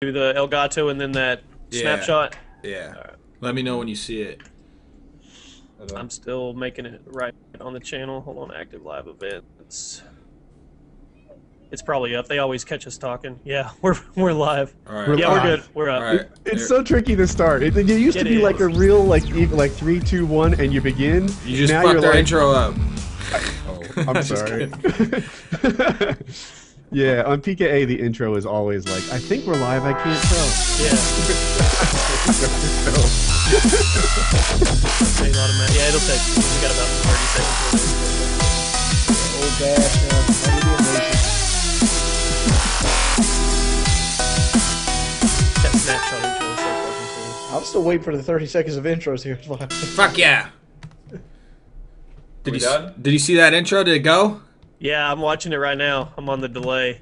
do the Elgato and then that snapshot? Yeah. Right. Let me know when you see it. I'm still making it right on the channel. Hold on, active live events. It's probably up. They always catch us talking. Yeah, we're live. All right. Yeah, we're good. We're up. All right. It's so tricky to start. It used to be like a real like 3, 2, 1, and you begin. You just now fucked you're our like, intro up. Oh, I'm sorry. Yeah, on PKA the intro is always like, I think we're live. I can't tell. Yeah. Yeah, it'll take. We got about 30 seconds. Old That snapshot intro is so fucking cool. I'm still waiting for the 30 seconds of intros here. Fuck yeah. Did you see that intro? Did it go? Yeah, I'm watching it right now. I'm on the delay.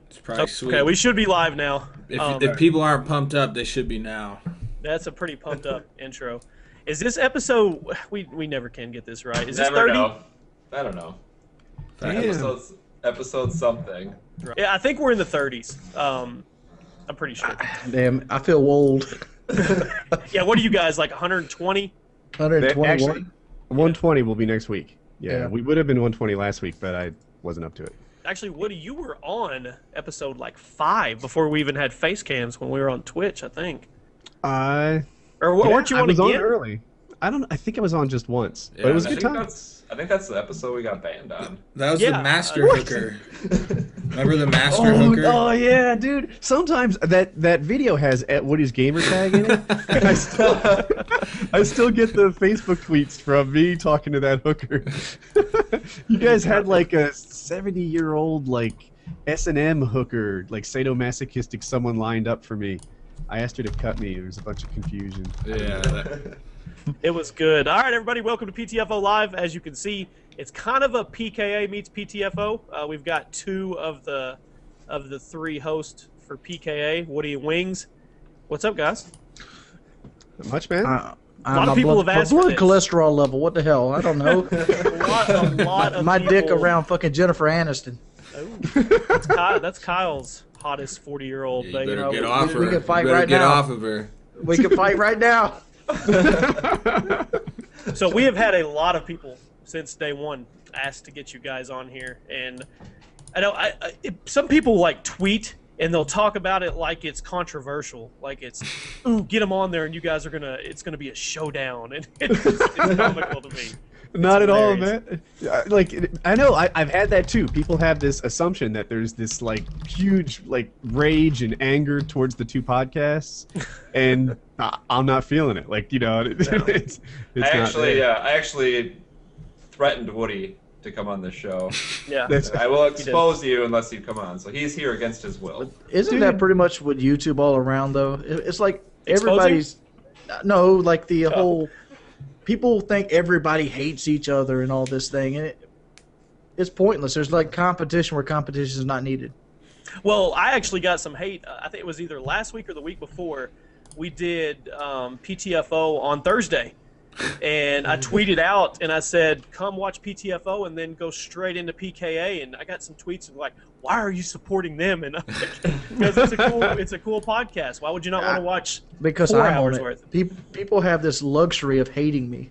It's probably sweet. Okay, we should be live now. If people aren't pumped up, they should be now. That's a pretty pumped up intro. Is this episode? We never can get this right. Is this Never 30? know. I don't know. Episode something. Yeah, I think we're in the 30s. I'm pretty sure. Damn, I feel old. Yeah, what are you guys, like 120? 121? Actually, 120 will be next week. Yeah. We would have been 120 last week, but I wasn't up to it. Actually, Woody, you were on episode like 5 before we even had face cams when we were on Twitch, I think. Or weren't you on again? I was on early. I think I was on just once, but it was a good time. I think that's the episode we got banned on. That was the master hooker. Remember the master hooker? Oh yeah, dude. Sometimes that video has Woody's gamer tag in it. And I still get the Facebook tweets from me talking to that hooker. You guys had like a 70-year-old like S&M hooker, like sadomasochistic someone lined up for me. I asked her to cut me. There was a bunch of confusion. Yeah. It was good. All right, everybody, welcome to PTFO Live. As you can see, it's kind of a PKA meets PTFO. We've got 2 of the 3 hosts for PKA, Woody and Wings. What's up, guys? Not much, man. A lot of people have asked my for blood this. cholesterol level. What the hell? I don't know. A lot of my people... dick around fucking Jennifer Aniston. Oh, that's Kyle's hottest 40-year-old. You But, better you know, get off her. We can fight You better right get now. off of her. We can fight right now. So we have had a lot of people since day one asked to get you guys on here, and I know some people like tweet and they'll talk about it like it's controversial, like it's ooh, get them on there and you guys are it's gonna be a showdown, and it's comical to me. Not at all, man. Like, I know, I've had that too. People have this assumption that there's this like huge like rage and anger towards the 2 podcasts, and I'm not feeling it. Like, you know, it's I actually threatened Woody to come on this show. Yeah, I will expose you unless you come on. So he's here against his will. Isn't that pretty much what YouTube all around though? It's like Exposing? everybody's like the whole. People think everybody hates each other and all this thing, and it's pointless. There's like competition where competition is not needed. Well, I actually got some hate. I think it was either last week or the week before. We did PTFO on Thursday, and I tweeted out and I said, "Come watch PTFO," and then go straight into PKA. And I got some tweets like, "Why are you supporting them?" And I'm like, because it's a cool podcast. Why would you not want to watch? Because 4 I'm hours on it. worth. People have this luxury of hating me.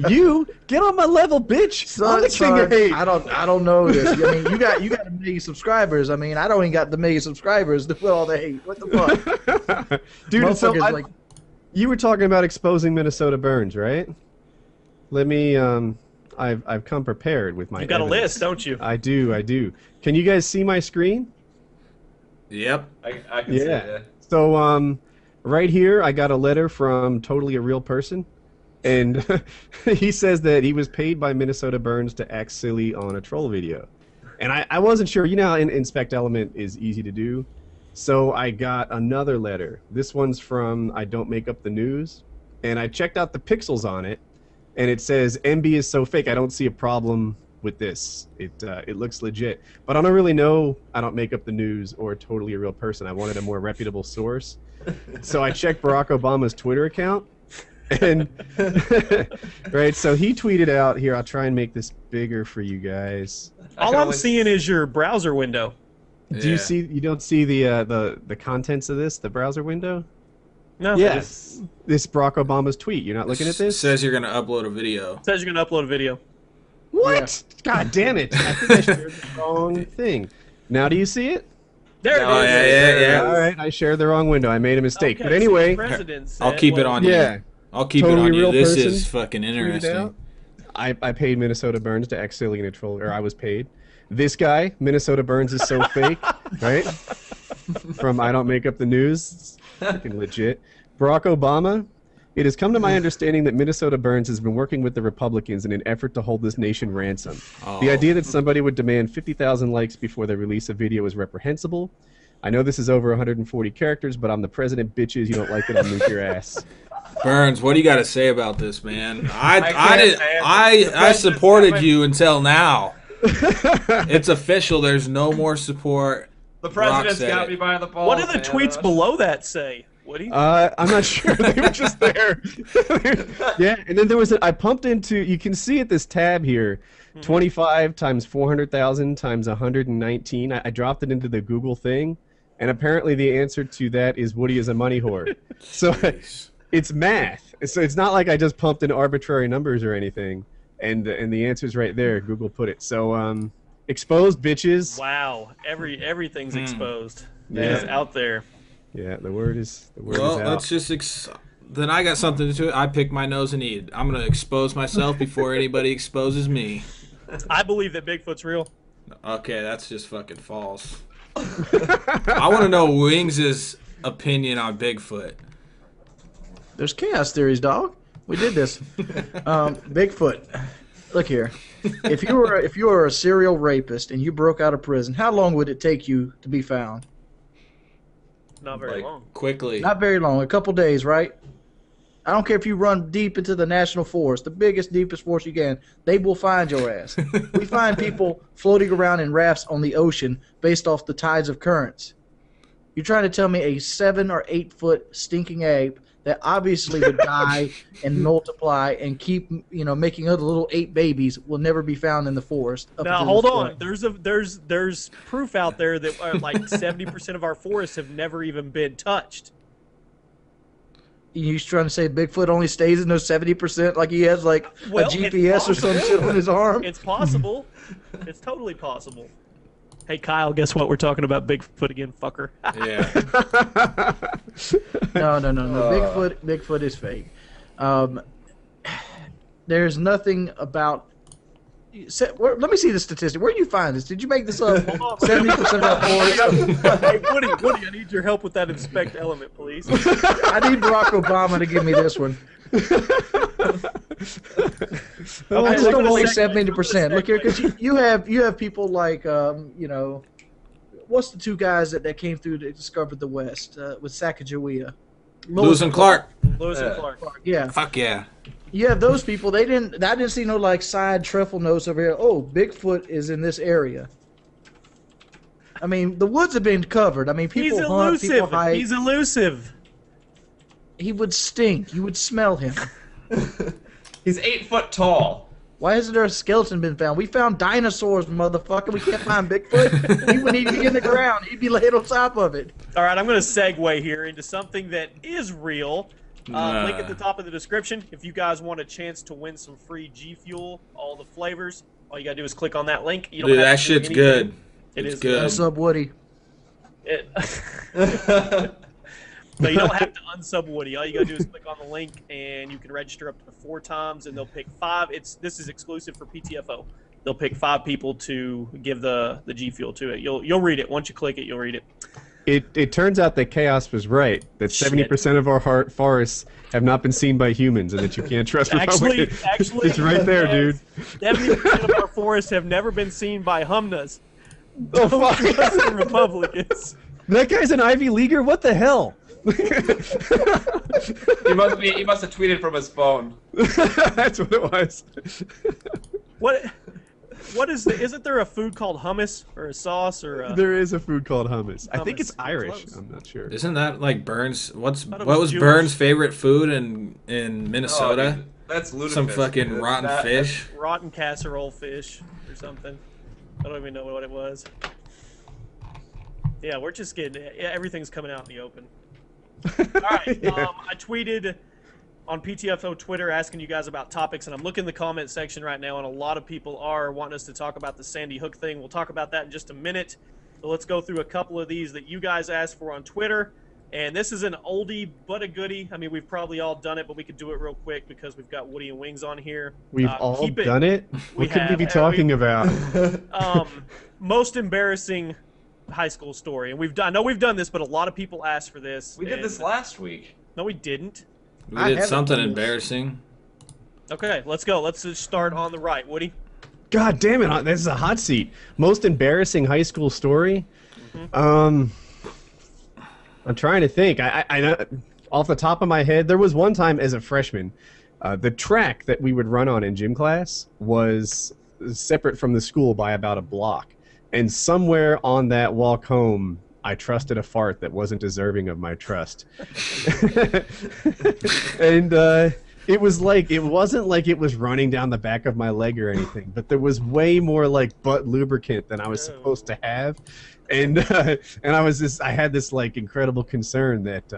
You get on my level, bitch. I'm the king of hate. I don't know this. I mean, you got 1 million subscribers. I mean, I don't even got the 1 million subscribers with all the hate. What the fuck, dude? So like, you were talking about exposing Minnesota Burns, right? Let me. I've come prepared with my. You got evidence. a list, don't you? I do. Can you guys see my screen? Yep. I can see it. So right here, I got a letter from Totally a Real Person, and he says that he was paid by Minnesota Burns to act silly on a troll video, and I wasn't sure. You know how Inspect Element is easy to do, so I got another letter. This one's from I Don't Make Up the News, and I checked out the pixels on it, and it says MB is so fake. I don't see a problem with this. It looks legit, but I don't really know. I Don't Make Up the News or Totally a Real Person. I wanted a more reputable source. So I checked Barack Obama's Twitter account, and right, so he tweeted out here. I'll try and make this bigger for you guys. All I'm seeing is your browser window. Do you see? You don't see the contents of this, the browser window? No. Yes. This Barack Obama's tweet. You're not looking at this? Says you're gonna upload a video. It says you're gonna upload a video. What? Yeah. God damn it! I think I shared the wrong thing. Now do you see it? There it is. Yeah. All right, I shared the wrong window. I made a mistake. Okay, but anyway, so I'll keep it on you. Yeah. I'll keep Totally it on you. real This person is fucking interesting. I paid Minnesota Burns to act silly in a troll, or I was paid. This guy, Minnesota Burns, is so fake, right? From I Don't Make Up the News, fucking legit. Barack Obama. It has come to my understanding that Minnesota Burns has been working with the Republicans in an effort to hold this nation ransom. Oh. The idea that somebody would demand 50,000 likes before they release a video is reprehensible. I know this is over 140 characters, but I'm the president, bitches. You don't like it, I'll nuke your ass. Burns, what do you got to say about this, man? I supported you until now. It's official. There's no more support. The president's got me by the balls. What do the tweets below that say? Woody? I'm not sure. They were just there. Yeah, and then there was I pumped into. You can see at this tab here, 25 times 400,000 times 119. I dropped it into the Google thing, and apparently the answer to that is Woody is a money whore. So it's math. So it's not like I just pumped in arbitrary numbers or anything. And the answer's right there. Google put it. So exposed, bitches. Wow, everything's exposed. Yeah. It's out there. Yeah, the word is out. Let's just then I got something to it. I pick my nose and eat. I'm gonna expose myself before anybody exposes me. I believe that Bigfoot's real. Okay, that's just fucking false. I want to know Wings' opinion on Bigfoot. There's chaos theories, dog. We did this. Bigfoot. Look here. If you were a serial rapist and you broke out of prison, how long would it take you to be found? Not very long. Quickly. Not very long. A couple days, right? I don't care if you run deep into the national forest, the biggest, deepest forest you can. They will find your ass. We find people floating around in rafts on the ocean based off the tides of currents. You're trying to tell me a 7 or 8 foot stinking ape that obviously would die and multiply and keep, making other little ape babies will never be found in the forest. Now hold on. There's proof out there that like 70% of our forests have never even been touched. You trying to say Bigfoot only stays in those 70%, like he has like a GPS or some shit on his arm? It's possible. It's totally possible. Hey Kyle, guess what? We're talking about Bigfoot again, fucker. Yeah. No. Bigfoot is fake. There's nothing about. Let me see the statistic. Where did you find this? Did you make this up? 70% of our forest. Hey Woody, I need your help with that inspect element, please. I need Barack Obama to give me this one. I just don't believe 70%. Look here, because you have people like what's the 2 guys that came through that discovered the West with Sacagawea? Lewis and Clark. Lewis and Clark. Yeah. Fuck yeah. You have those people. I didn't see no like side truffle notes over here. Oh, Bigfoot is in this area. I mean, the woods have been covered. I mean, people hunt, people hike. He's elusive. He would stink. You would smell him. He's 8 foot tall. Why hasn't there a skeleton been found? We found dinosaurs, motherfucker. We can't find Bigfoot. He wouldn't even be in the ground. He'd be laid on top of it. All right, I'm going to segue here into something that is real. Link at the top of the description. If you guys want a chance to win some free G Fuel, all the flavors, all you got to do is click on that link. You don't Dude, have that to do shit's anything. good. It's good. What's up, Woody? No, you don't have to unsub Woody. All you gotta do is click on the link, and you can register up to 4 times, and they'll pick 5. This is exclusive for PTFO. They'll pick 5 people to give the G Fuel to it. You'll read it once you click it. You'll read it. It turns out that Chaos was right. That 70% of our forests have not been seen by humans, and that you can't trust Republicans. Actually, it's right there, dude. 70% of our forests have never been seen by Humnas. Oh fuck! Republicans. That guy's an Ivy Leaguer. What the hell? He must have tweeted from his phone. That's what it was. What is isn't there a food called hummus or a sauce or a... There is a food called hummus. I think Hummus. it's Irish. Close. I'm not sure. Isn't that like Burns? What was was Jewish. Burns' favorite food in Oh, Minnesota? dude, that's ludicrous. Some fucking rotten fish. rotten casserole fish or something. I don't even know what it was. Yeah, we're just getting everything's coming out in the open. All right, I tweeted on PTFO Twitter asking you guys about topics, and I'm looking in the comment section right now, and a lot of people are wanting us to talk about the Sandy Hook thing. We'll talk about that in just a minute. But let's go through a couple of these that you guys asked for on Twitter. And this is an oldie but a goodie. I mean, we've probably all done it, but we could do it real quick because we've got Woody and Wings on here. We've all done it? What could we be talking about? Most embarrassing high school story. And I know we've done this, but a lot of people asked for this. We did this last week. No, we didn't. We did something embarrassing. Okay, let's go. Let's just start on the right. Woody? God damn it, this is a hot seat. Most embarrassing high school story? I'm trying to think. I know off the top of my head, there was one time as a freshman, the track that we would run on in gym class was separate from the school by about a block. And somewhere on that walk home, I trusted a fart that wasn't deserving of my trust. And it wasn't like it was running down the back of my leg or anything, but there was way more like butt lubricant than I was supposed to have. And I had this like incredible concern that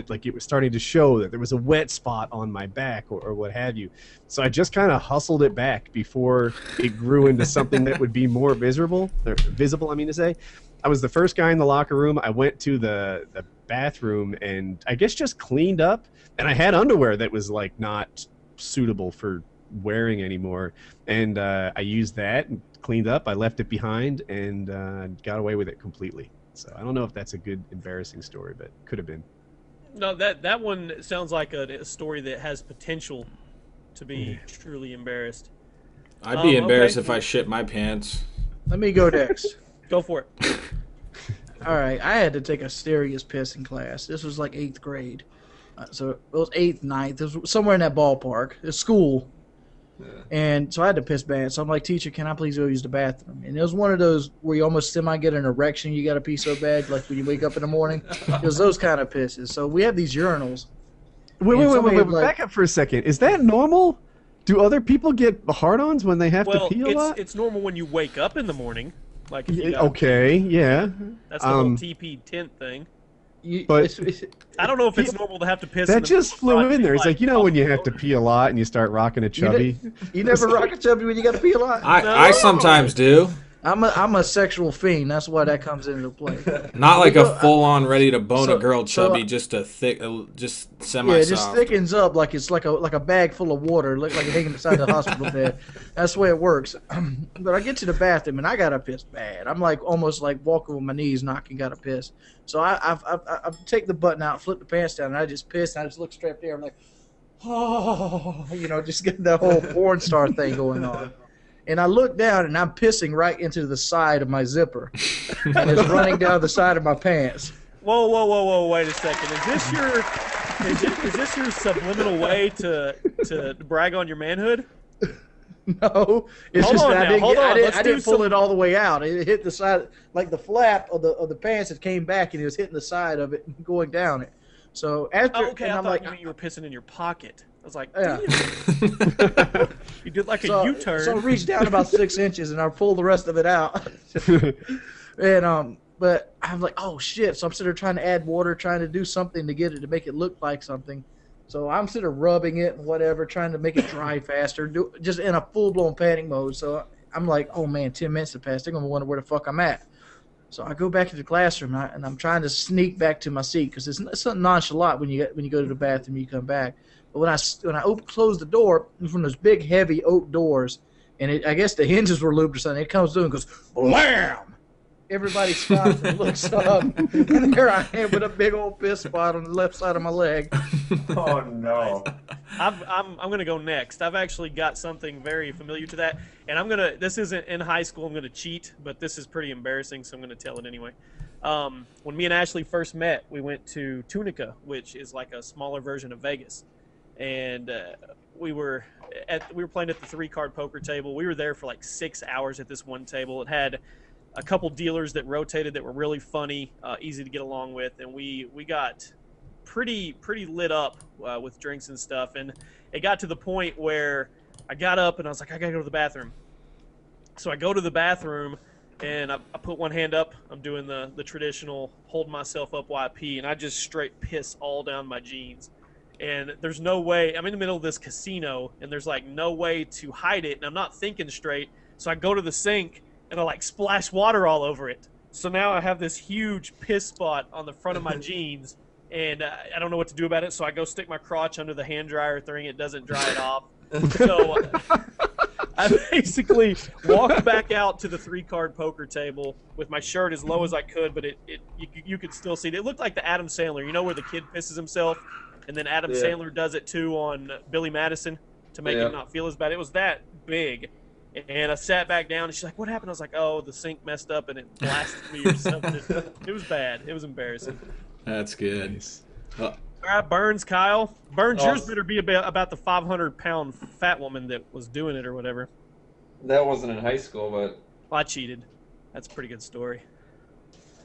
like it was starting to show that there was a wet spot on my back or what have you. So I just kind of hustled it back before it grew into something that would be more visible. I mean to say. I was the first guy in the locker room. I went to the bathroom and I guess just cleaned up. And I had underwear that was like not suitable for wearing anymore. And I used that and cleaned up. I left it behind and got away with it completely. So I don't know if that's a good embarrassing story, but could have been. No, that one sounds like a story that has potential to be truly embarrassed. I'd be embarrassed if I shit my pants. Let me go next. Go for it. All right, I had to take a serious piss in class. This was like 8th grade. So it was 8th, 9th. It was somewhere in that ballpark. It's school. Yeah. And so I had to piss bad. So I'm like, teacher, can I please go use the bathroom? And it was one of those where you almost get an erection. You got to pee so bad, like when you wake up in the morning. It was those kind of pisses. So we have these urinals. Wait. Back up for a second. Is that normal? Do other people get hard-ons when they have to pee a lot? It's normal when you wake up in the morning. Like okay, yeah. That's the whole TP tent thing. But I don't know if it's normal to have to piss. That just flew in there. It's like, when you have to pee a lot and you start rocking a chubby. You never rock a chubby when you got to pee a lot? I sometimes do. I'm a sexual fiend. That's why that comes into play. Not like a full-on ready to bone a girl chubby, just a thick, just semi-soft. Yeah, it just thickens up like it's like a bag full of water, like you're hanging beside the hospital bed. That's the way it works. But I get to the bathroom and I gotta piss bad. I'm like almost like walking with my knees knocking, gotta piss. So I take the button out, flip the pants down, and I just piss. And I just look straight there. I'm like, oh, just getting that whole porn star thing going on. And I look down, and I'm pissing right into the side of my zipper. And it's running down the side of my pants. Whoa, wait a second. Is this your subliminal way to brag on your manhood? No. It's just that I didn't pull it all the way out. It hit the side, like the flap of the pants, it came back, and it was hitting the side of it and going down it. So after, okay, and I thought you were pissing in your pocket. I was like, yeah. You did like a U-turn. So I reached down about 6 inches and I pulled the rest of it out. And but I'm like, oh shit! So I'm sitting there trying to add water, trying to do something to get it to make it look like something. So I'm sitting there rubbing it and whatever, trying to make it dry faster, just in a full-blown panic mode. So I'm like, oh man, 10 minutes have passed. They're gonna wonder where the fuck I'm at. So I go back to the classroom and I'm trying to sneak back to my seat because it's nonchalant when you go to the bathroom and you come back. But when I close the door, it was one of those big heavy oak doors, and I guess the hinges were looped or something. It comes through and goes blam. Everybody stops and looks up, and there I am with a big old piss spot on the left side of my leg. Oh no! I'm gonna go next. I've actually got something very familiar to that, and this isn't in high school. I'm gonna cheat, but this is pretty embarrassing, so I'm gonna tell it anyway. When me and Ashley first met, we went to Tunica, which is like a smaller version of Vegas, and we were playing at the 3-card poker table. We were there for like 6 hours at this one table. It had a couple dealers that rotated that were really funny, easy to get along with, and we got pretty lit up with drinks and stuff. And it got to the point where I got up and I was like, I gotta go to the bathroom. So I go to the bathroom, and I put one hand up. I'm doing the traditional hold myself up while I pee, and I just straight piss all down my jeans. And there's no way. I'm in the middle of this casino, and there's like no way to hide it, and I'm not thinking straight. So I go to the sink, and I like splash water all over it. So now I have this huge piss spot on the front of my jeans, and I don't know what to do about it. So I go stick my crotch under the hand dryer thing. It doesn't dry it off. So I basically walked back out to the 3-card poker table with my shirt as low as I could, but you could still see it. It looked like the Adam Sandler, you know, where the kid pisses himself, and then Adam Sandler does it too on Billy Madison to make him not feel as bad. It was that big. And I sat back down, and she's like, "What happened?" I was like, "Oh, the sink messed up, and it blasted me or something." It was bad. It was embarrassing. That's good. All right, Burns, Kyle. Burns, yours better be about the 500-pound fat woman that was doing it or whatever. That wasn't in high school, but Well, I cheated. That's a pretty good story.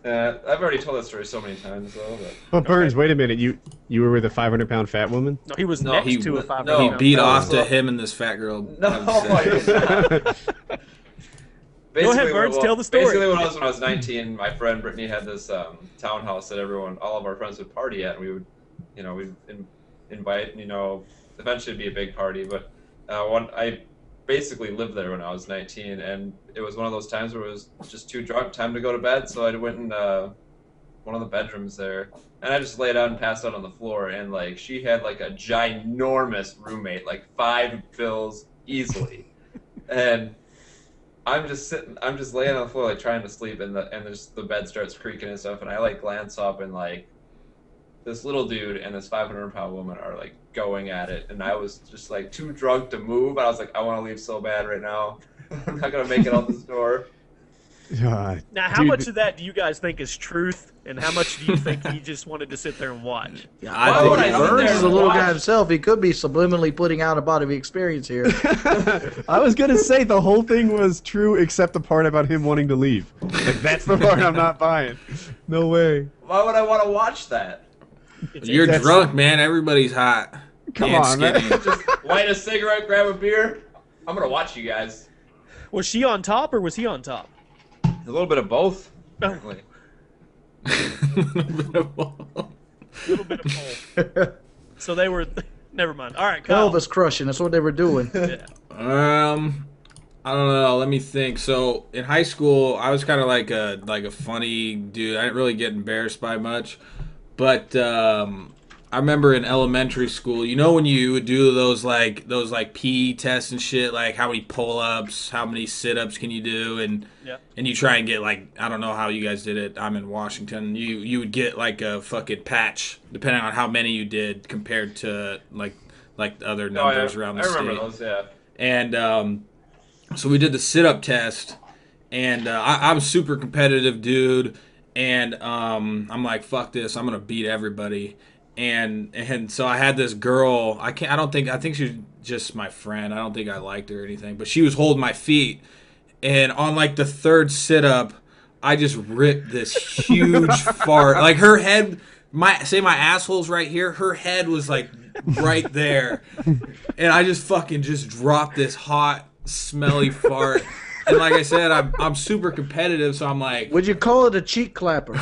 I've already told that story so many times, though. But Burns, wait a minute. You were with a 500-pound fat woman? No, he was next to a 500-pound He beat No, off so- to him and this fat girl. No, I did not. Go ahead, Burns, tell the story. Basically, when I was 19, my friend Brittany had this townhouse that all of our friends would party at, and we would, we'd invite, eventually it'd be a big party. But I basically lived there when I was 19, and it was one of those times where it was just too drunk, time to go to bed. So I went in one of the bedrooms there, and I just laid out and passed out on the floor. And like she had like a ginormous roommate, like 5 bills easily, and I'm just laying on the floor like trying to sleep, and the bed starts creaking and stuff, and I like glance up, and like this little dude and this 500-pound woman are like going at it, and I was just like too drunk to move. I was like, I want to leave so bad right now. I'm not gonna make it out this door. Now, how much of that do you guys think is truth, and how much do you think he just wanted to sit there and watch? Yeah, Why would I sit Burns there is a and little watch? guy himself. He could be subliminally putting out a bodily experience here. I was gonna say the whole thing was true except the part about him wanting to leave. Like that's the part I'm not buying. No way. Why would I want to watch that? You're drunk, man. Everybody's hot. Come And on, man. skinny. Just light a cigarette, grab a beer. I'm gonna watch you guys. Was she on top, or was he on top? A little bit of both. Apparently. A little bit of both. So they were... Never mind. All right, Kyle. Elvis crushing. That's what they were doing. Yeah. I don't know. Let me think. So in high school, I was kind of like a funny dude. I didn't really get embarrassed by much, but I remember in elementary school, when you would do those PE tests and shit, like how many pull-ups, how many sit-ups can you do, and you try and get like, I don't know how you guys did it. I'm in Washington. You would get like a fucking patch depending on how many you did compared to like other numbers around the state. I remember those, yeah. And so we did the sit-up test, and I'm a super competitive dude, and I'm like, fuck this, I'm gonna beat everybody. And so I had this girl. I think she was just my friend. I don't think I liked her or anything. But she was holding my feet, and on like the 3rd sit up, I just ripped this huge fart. Like her head, my asshole's right here. Her head was like right there, and I just fucking dropped this hot, smelly fart. And like I said, I'm super competitive, so I'm like, Would you call it a cheek clapper?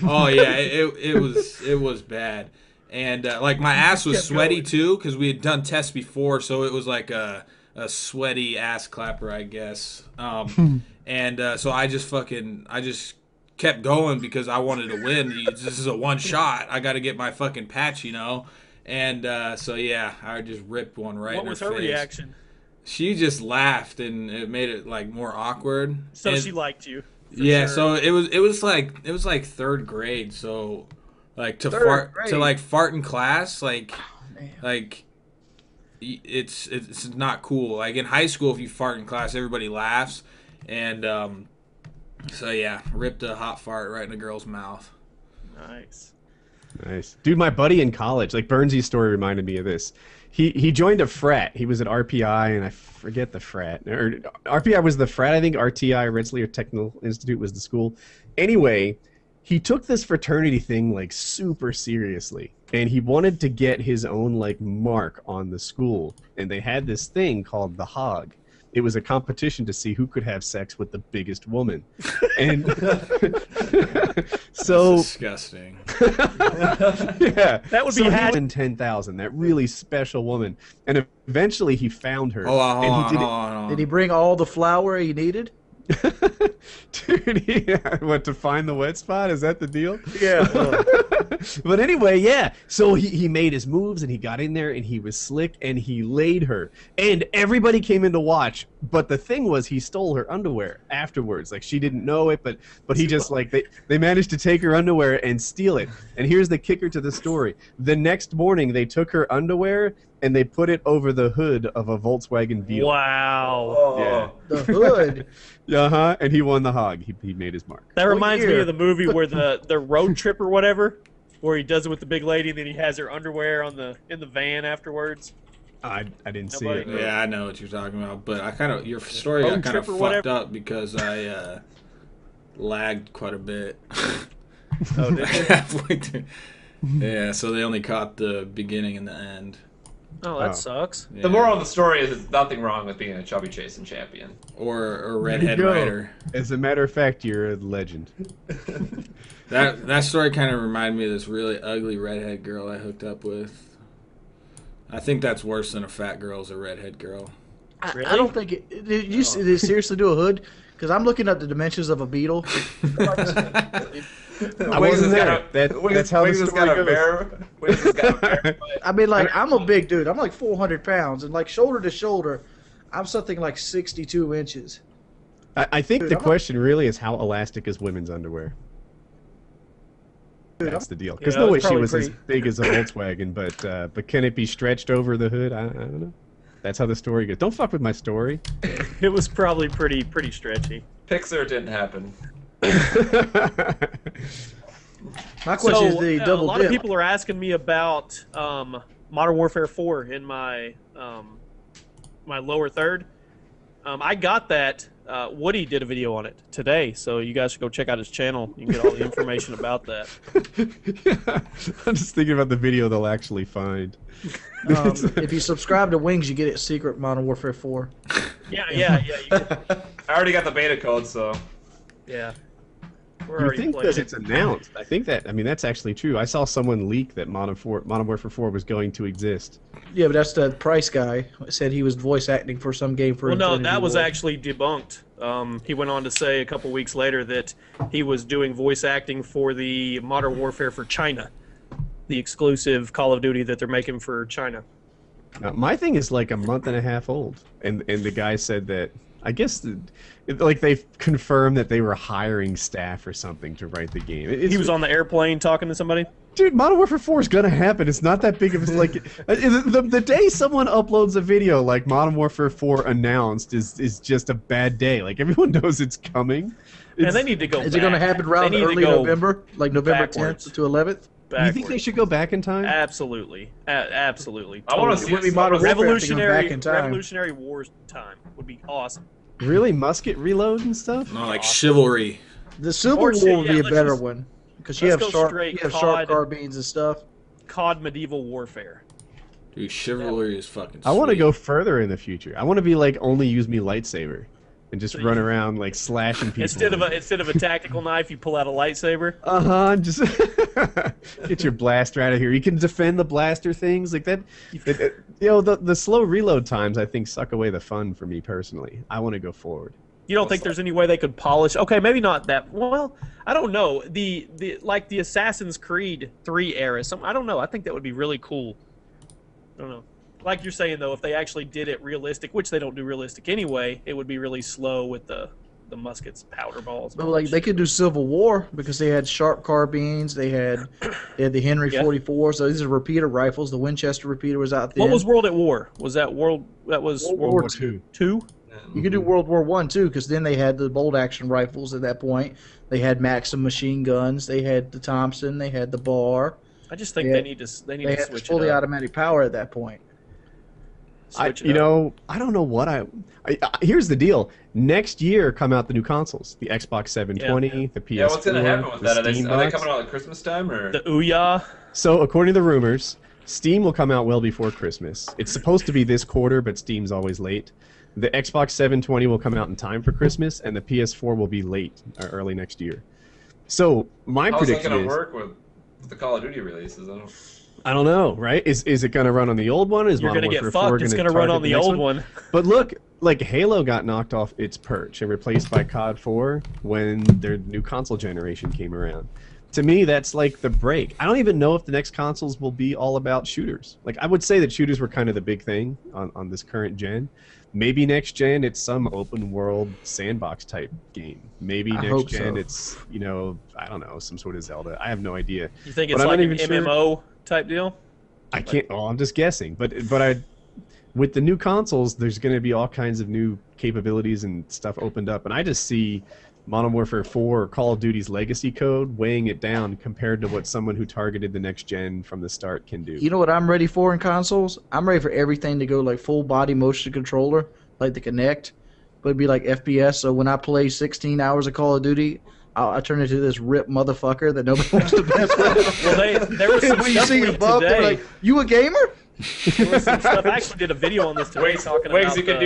oh yeah, it was bad, and like my ass was sweaty too because we had done tests before, so it was like a sweaty ass clapper, I guess. And so I just kept going because I wanted to win. This is a one shot. I got to get my fucking patch, And so yeah, I just ripped one right in her face. What was her reaction? She just laughed, and it made it like more awkward. So and, she liked you. Yeah, sure. so it was like 3rd grade. So like to fart in class, like it's not cool. Like in high school, if you fart in class, everybody laughs, and so yeah, ripped a hot fart right in a girl's mouth. Nice. Dude, my buddy in college, like Burnsy's story reminded me of this. He joined a frat. He was at RPI, and I forget the frat. Or RPI was the frat, I think. RTI, Rensselaer Technical Institute, was the school. Anyway, he took this fraternity thing like super seriously, and he wanted to get his own like mark on the school. And they had this thing called the Hog. It was a competition to see who could have sex with the biggest woman. And so That's disgusting. yeah, That would be so had- in 10,000. That really special woman, and eventually he found her. Hold on, and hold he on, did hold on, hold on. Did he bring all the flour he needed? Dude, what, to find the wet spot? Is that the deal? Yeah. But anyway, yeah. So he made his moves and he got in there and he was slick and he laid her. And everybody came in to watch. But the thing was, he stole her underwear afterwards. Like, she didn't know it, but he just, like, they managed to take her underwear and steal it. And here's the kicker to the story. The next morning, they took her underwear and they put it over the hood of a Volkswagen Beetle. Wow. Oh, The hood. Uh-huh. And he won the hog. He made his mark. That reminds me year? of the movie where the road trip or whatever, where he does it with the big lady, and then he has her underwear in the van afterwards. I didn't see Nobody- it. Yeah, I know what you're talking about, but I kind of your story Road got kind of trip or fucked whatever. up because I lagged quite a bit. Oh, did you? Halfway through. Yeah, so they only caught the beginning and the end. Oh, that Oh. sucks. Yeah. The moral of the story is there's nothing wrong with being a chubby chasing champion. or There you redhead go. rider. As a matter of fact, you're a legend. That story kind of reminded me of this really ugly redhead girl I hooked up with. I think that's worse than a fat girl as a redhead girl. I Really? don't think it. Did you seriously do a hood? Because I'm looking up the dimensions of a beetle. I wasn't there. That's how the Wings has story got a goes. bear. Wings has got a bear butt. I mean, like, I'm a big dude. I'm like 400 pounds, and like shoulder to shoulder, I'm something like 62 inches. I think Dude, the I'm not- question really is how elastic is women's underwear? Dude, That's the deal. Because Yeah, no it's way she probably was as pretty- big as a Volkswagen, but can it be stretched over the hood? I don't know. That's how the story goes. Don't fuck with my story. It was probably pretty stretchy. Pixar didn't happen. My question is the a double lot dip. of people are asking me about Modern Warfare 4 in my my lower third. I got that. Woody did a video on it today, so you guys should go check out his channel. You can get all the information about that. I'm just thinking about the video they'll actually find. If you subscribe to Wings, you get a secret Modern Warfare 4. Yeah. I already got the beta code, so Yeah. We're You already think playing that it's announced? I think that's actually true. I saw someone leak that Modern Warfare 4 was going to exist. Yeah, but that's the price guy said he was voice acting for some game for. Well, no, Infinity that was War. actually debunked. He went on to say a couple weeks later that he was doing voice acting for the Modern Warfare for China, the exclusive Call of Duty that they're making for China. Now, my thing is like a month and a half old, and the guy said that I guess like they've confirmed that they were hiring staff or something to write the game. He was on the airplane talking to somebody. Dude, Modern Warfare 4 is gonna happen. It's not that big of a like the day someone uploads a video like Modern Warfare 4 announced is just a bad day. Like everyone knows it's coming. And they need to go. Is it going to back. happen around They need to early go November, like November backwards. 10th to 11th? You think they should go back in time? Absolutely, absolutely. I want to Totally. see Would be this Modern summer. Warfare if they go Revolutionary, back in time. Revolutionary Wars time would be awesome. Really, musket reload and stuff? No, like chivalry. The Civil Or War two, would yeah, be a let's better just- one because you let's have go sharp, straight you have sharp COD. carbines and stuff. COD Medieval Warfare. Dude, chivalry is fucking I want to sweet. go further in the future. I want to be like only use me lightsaber and just So run you- around like slashing people. Instead of a tactical knife, you pull out a lightsaber. just get your blaster out of here. You can defend the blaster things like that. The slow reload times I think suck away the fun for me personally. I want to go forward. You don't think there's any way they could polish? Okay, maybe not that. Well, I don't know. The like the Assassin's Creed 3 era. I don't know. I think that would be really cool. I don't know. Like you're saying though, if they actually did it realistic, which they don't do realistic anyway, it would be really slow with the muskets, powder balls. and But all like that they shit. could do Civil War because they had sharp carbines, they had the Henry Yeah. 44. So these are repeater rifles. The Winchester repeater was out there. What was World at War? Was that World? That was World World War War II. Two. You could do World War One too, because then they had the bolt action rifles at that point. They had Maxim machine guns. They had the Thompson. They had the Bar. I just think Yeah. they need to They had switch fully it up. automatic power at that point. Switch it up. I don't know what I here's the deal. Next year come out the new consoles, the Xbox 720, the PS4. Yeah, what's gonna happen with the that? Are they Steam box. coming out at Christmas time or? The Ouya. So according to the rumors, Steam will come out well before Christmas. It's supposed to be this quarter, but Steam's always late. the Xbox 720 will come out in time for Christmas, and the PS4 will be late or early next year. So my How's that prediction going to is, work with the Call of Duty releases? I don't know, right? Is it going to run on the old one? Is You're Modern going to get Warfare 4 fucked. It's gonna going to run target on the next old one. But look, like Halo got knocked off its perch and replaced by COD 4 when their new console generation came around. To me, that's like the break. I don't even know if the next consoles will be all about shooters. Like, I would say that shooters were kind of the big thing on this current gen. Maybe next gen it's some open world sandbox type game. Maybe next gen it's, you know, I don't know, some sort of Zelda. I have no idea. You think But it's I'm like not an even MMO type deal? I can't. Oh, I'm just guessing. But with the new consoles, there's going to be all kinds of new capabilities and stuff opened up, and I just see Modern Warfare 4 or Call of Duty's legacy code weighing it down compared to what someone who targeted the next gen from the start can do. You know what I'm ready for in consoles? I'm ready for everything to go like full body motion controller, like the Kinect, but it'd be like FPS. So when I play 16 hours of Call of Duty, I turn into this ripped motherfucker that nobody wants to mess with. Well, there was some When you stuff see a leaked bump, they're today. like, "You a gamer?" There was some stuff. I actually did a video on this today talking about. you could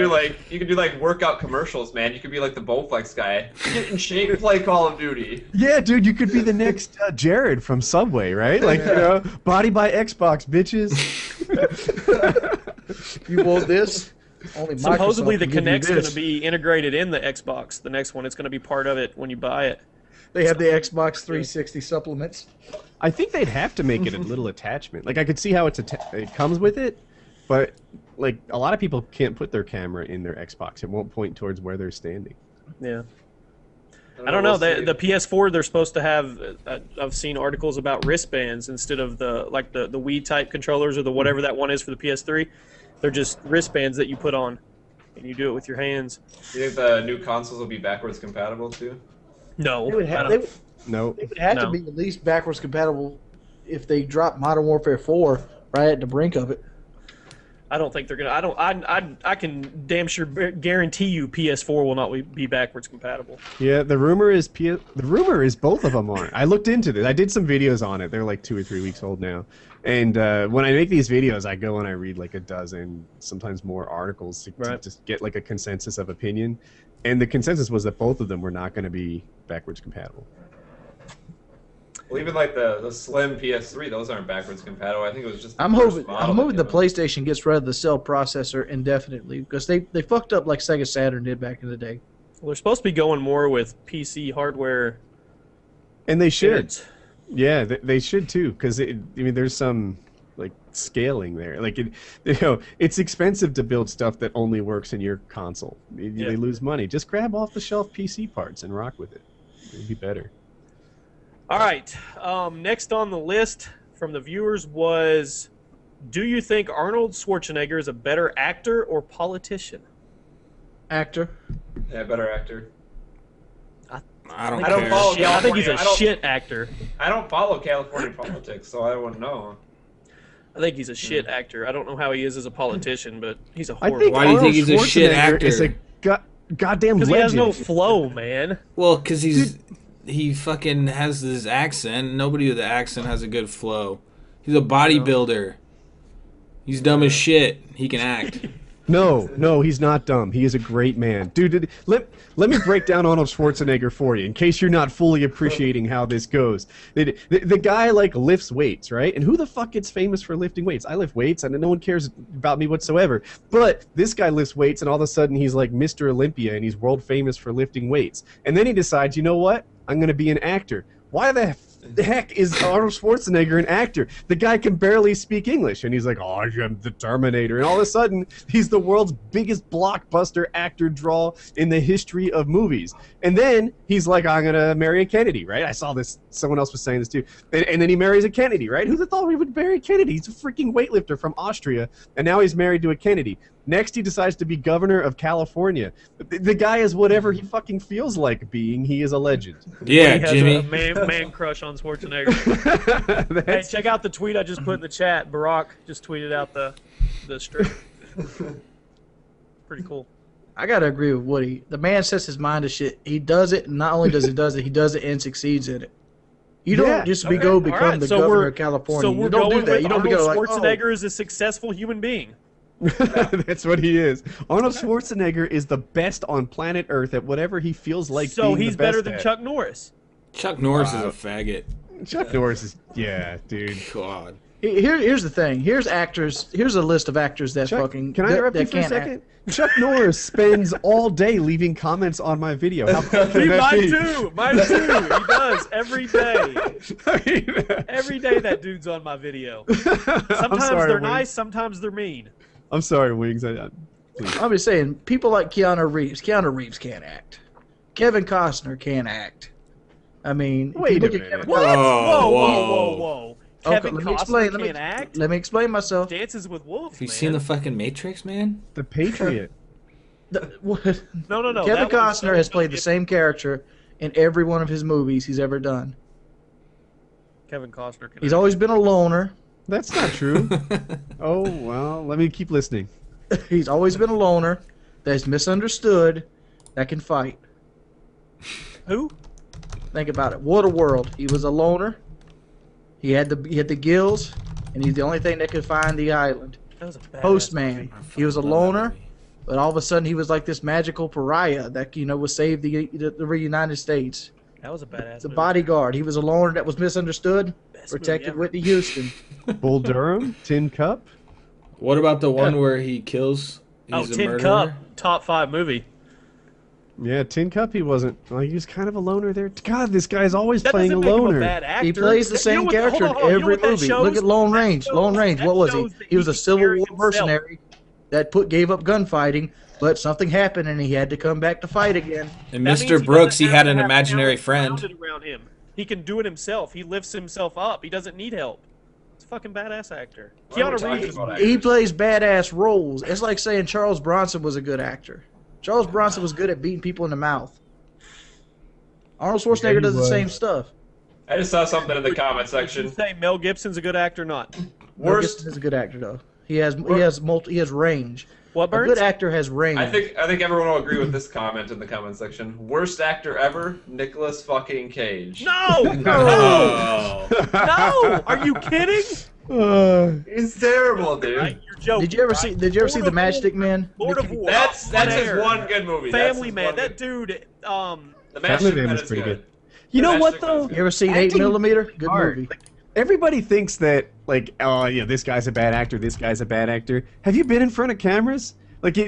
do like workout commercials, man. You could be like the Bowflex guy. Get in shape to play Call of Duty. Yeah, dude, you could be the next Jared from Subway, right? Like, you know, body by Xbox, bitches. You want this? Only Supposedly Microsoft the can give you Kinect's going this. to be integrated in the Xbox. The next one, it's going to be part of it when you buy it. They have the Xbox 360 supplements. I think they'd have to make it a little attachment. Like, I could see how it comes with it, but like a lot of people can't put their camera in their Xbox. It won't point towards where they're standing. Yeah. I don't know. We'll see. The PS4, they're supposed to have. I've seen articles about wristbands instead of the Wii type controllers or the whatever that one is for the PS3. They're just wristbands that you put on, and you do it with your hands. Do you think the new consoles will be backwards compatible too? No, They would I have, don't- No. they would have to No. be at least backwards compatible if they drop Modern Warfare 4 right at the brink of it. I don't think they're gonna. I can damn sure guarantee you PS4 will not be backwards compatible. Yeah, the rumor is both of them aren't. I looked into this. I did some videos on it. They're like 2 or 3 weeks old now. And when I make these videos, I go and I read like a dozen, sometimes more articles to Right. just get like a consensus of opinion. And the consensus was that both of them were not going to be backwards compatible. Well, even like the slim PS3, those aren't backwards compatible. I think it was just. I'm the first hoping model that the came out. PlayStation gets rid of the cell processor indefinitely because they fucked up like Sega Saturn did back in the day. Well, they're supposed to be going more with PC hardware. And they should. It's- Yeah, they should too, because I mean, there's some like scaling there. Like, it's expensive to build stuff that only works in your console. Yeah. They lose money. Just grab off the shelf PC parts and rock with it. It'd be better. All right. Next on the list from the viewers was, do you think Arnold Schwarzenegger is a better actor or politician? Actor. Yeah, better actor. I don't I don't care. follow Shit, I think he's a California. shit actor. I don't follow California politics, so I wouldn't know. I think he's a shit actor. I don't know how he is as a politician, but he's a I horrible. think Why do you Arnold think he's a shit Schwarzenegger actor? is a goddamn Because legend. he has no flow, man. Well, because he fucking has this accent. Nobody with the accent has a good flow. He's a bodybuilder. He's dumb as shit. He can act. No, he's not dumb. He is a great man. Dude, let me break down Arnold Schwarzenegger for you, in case you're not fully appreciating how this goes. The guy, like, lifts weights, right? And who the fuck gets famous for lifting weights? I lift weights, and no one cares about me whatsoever. But this guy lifts weights, and all of a sudden he's like Mr. Olympia, and he's world famous for lifting weights. And then he decides, you know what? I'm going to be an actor. Why the heck is Arnold Schwarzenegger an actor? The guy can barely speak English, and he's like, oh, I'm the Terminator. And all of a sudden, he's the world's biggest blockbuster actor draw in the history of movies. And then he's like, I'm going to marry a Kennedy, right? I saw this. Someone else was saying this too. And then he marries a Kennedy, right? Who thought he would marry a Kennedy? He's a freaking weightlifter from Austria, and now he's married to a Kennedy. Next, he decides to be governor of California. The guy is whatever he fucking feels like being. He is a legend. Yeah, He has Jimmy. a man crush on Schwarzenegger. Hey, That's- check out the tweet I just put in the chat. Barack just tweeted out the strip. Pretty cool. I gotta agree with Woody. The man sets his mind to shit. He does it, and not only does he do it and succeeds in it. You don't Yeah. just Okay, go all become right, the so governor we're- of California. So we're you don't going do that. with You don't Arnold go like, Schwarzenegger is a successful human being. That's what he is. Arnold Schwarzenegger is the best on planet Earth at whatever he feels like So being he's the best better than at. Chuck Norris. Chuck Norris is a faggot. Chuck Norris is, yeah, dude. God. Here's the thing. Here's actors. Here's a list of actors that Chuck, fucking. can I interrupt you that for a can't second? act. Chuck Norris spends all day leaving comments on my video. How cool can that Mine be? too. Mine too. He does every day. I mean, Every day that dude's on my video. I'm Sometimes sorry, they're Wings. nice. Sometimes they're mean. I'm sorry, Wings. Please. I'm just saying, people like Keanu Reeves. Keanu Reeves can't act. Kevin Costner can't act. I mean, if Wait you look a at minute. Kevin What? Whoa, Whoa, whoa, whoa. whoa, whoa. Okay, Kevin let me Costner explain. can't act. Let me explain myself. Dances with Wolves, Have you man. seen the fucking Matrix, man? The Patriot. What? No. Kevin that was- Costner has played the same character in every one of his movies he's ever done. Kevin Costner can He's act. always been a loner. That's not true. Oh, well, let me keep listening. He's always been a loner that's misunderstood, that can fight. Who? Think about it. What a world. He was a loner. He had the gills, and he's the only thing that could find the island. That was a badass Postman. movie. He was a loner, but all of a sudden he was like this magical pariah that would save the United States. That was a badass The movie. bodyguard. He was a loner that was misunderstood. Best Protected movie ever. Whitney Houston. Bull Durham, Tin Cup. What about the one Yeah. where he kills? Oh, He's a Tin murderer? Cup, top 5 movie. Yeah, Tin Cup. He wasn't. Well, he was kind of a loner there. God, this guy's always That playing a doesn't make him loner. a bad actor. He plays the You same know what- character hold on, in you know every what that movie. shows? Look at Lone That Range. shows- Lone Range. that What was he? shows that He was a can Civil carry War himself. mercenary that gave up gunfighting, but something happened and he had to come back to fight again. And That means Mr. he Brooks, he doesn't had have an to have imaginary talent friend. surrounded around him. He can do it himself. He lifts himself up. He doesn't need help. He's a fucking badass actor. Why are we Keanu talking Reeves. about He actors? plays badass roles. It's like saying Charles Bronson was a good actor. Charles Bronson was good at beating people in the mouth. Arnold Schwarzenegger he does the was. same stuff. I just saw something in the comment Would you section. say Mel Gibson's a good actor or not? Mel Worst. Gibson is a good actor though. He has range. What, A Burns? good actor has range. I think everyone will agree with this comment in the comment section. Worst actor ever, Nicolas fucking Cage. No! No! Oh. No! Are you kidding? He's terrible, dude. Right? You're joking. Did you ever right? see the Lord of Matchstick Man? Lord of War. That's Hot his Air. one good movie. That's Family his Man. one That good- dude. The Family Matchstick Man Man is is pretty good. good. You know The what Matchstick Man though? is good. You ever seen Acting 8mm? Good hard. movie. Like, everybody thinks that, like, oh, yeah, this guy's a bad actor, this guy's a bad actor. Have you been in front of cameras? Like,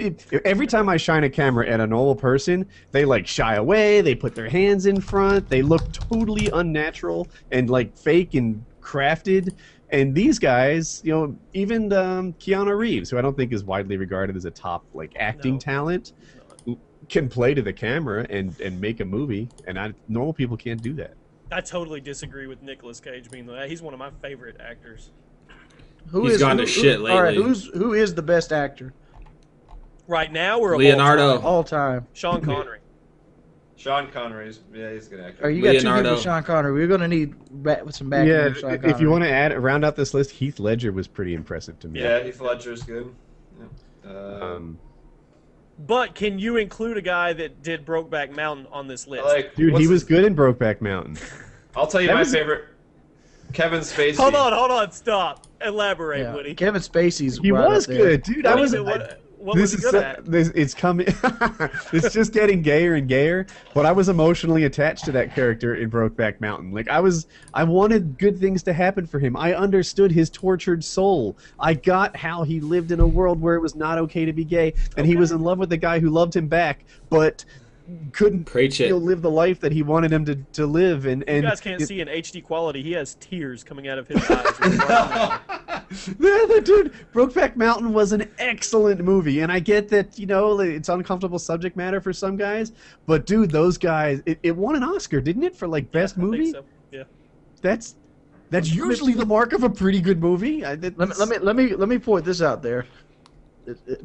every time I shine a camera at a normal person, they, like, shy away, they put their hands in front, they look totally unnatural and, like, fake and crafted. And these guys, you know, even Keanu Reeves, who I don't think is widely regarded as a top, like, acting No. talent, can play to the camera and make a movie, and normal people can't do that. I totally disagree with Nicolas Cage being that. He's one of my favorite actors. He's gone to shit All right, lately. who is the best actor Right now, we're Leonardo. all time? Sean Connery. Sean Connery's, yeah, he's a good actor. Or you got two Leonardo. people with Sean Connery. We're gonna need some backing Yeah, of Sean if Connery. you want to round out this list, Heath Ledger was pretty impressive to me. Yeah, Heath Ledger's good. Yeah. But can you include a guy that did Brokeback Mountain on this list? Dude, what's he was his- good in Brokeback Mountain. I'll tell you That my was- favorite. Kevin Spacey. hold on, stop. Elaborate, Yeah. Woody. Kevin Spacey's He right was up there. good, dude. I was. What was he good at? It's coming. It's just getting gayer and gayer. But I was emotionally attached to that character in Brokeback Mountain. Like I wanted good things to happen for him. I understood his tortured soul. I got how he lived in a world where it was not okay to be gay, and he was in love with the guy who loved him back, but couldn't Preach it. live the life that he wanted him to live. And You guys can't see in HD quality. He has tears coming out of his eyes. Yeah, dude, Brokeback Mountain was an excellent movie, and I get that, you know, it's uncomfortable subject matter for some guys, but dude, those guys, it won an Oscar, didn't it, for like best I think movie? so. Yeah. That's usually the mark of a pretty good movie. Let me point this out there.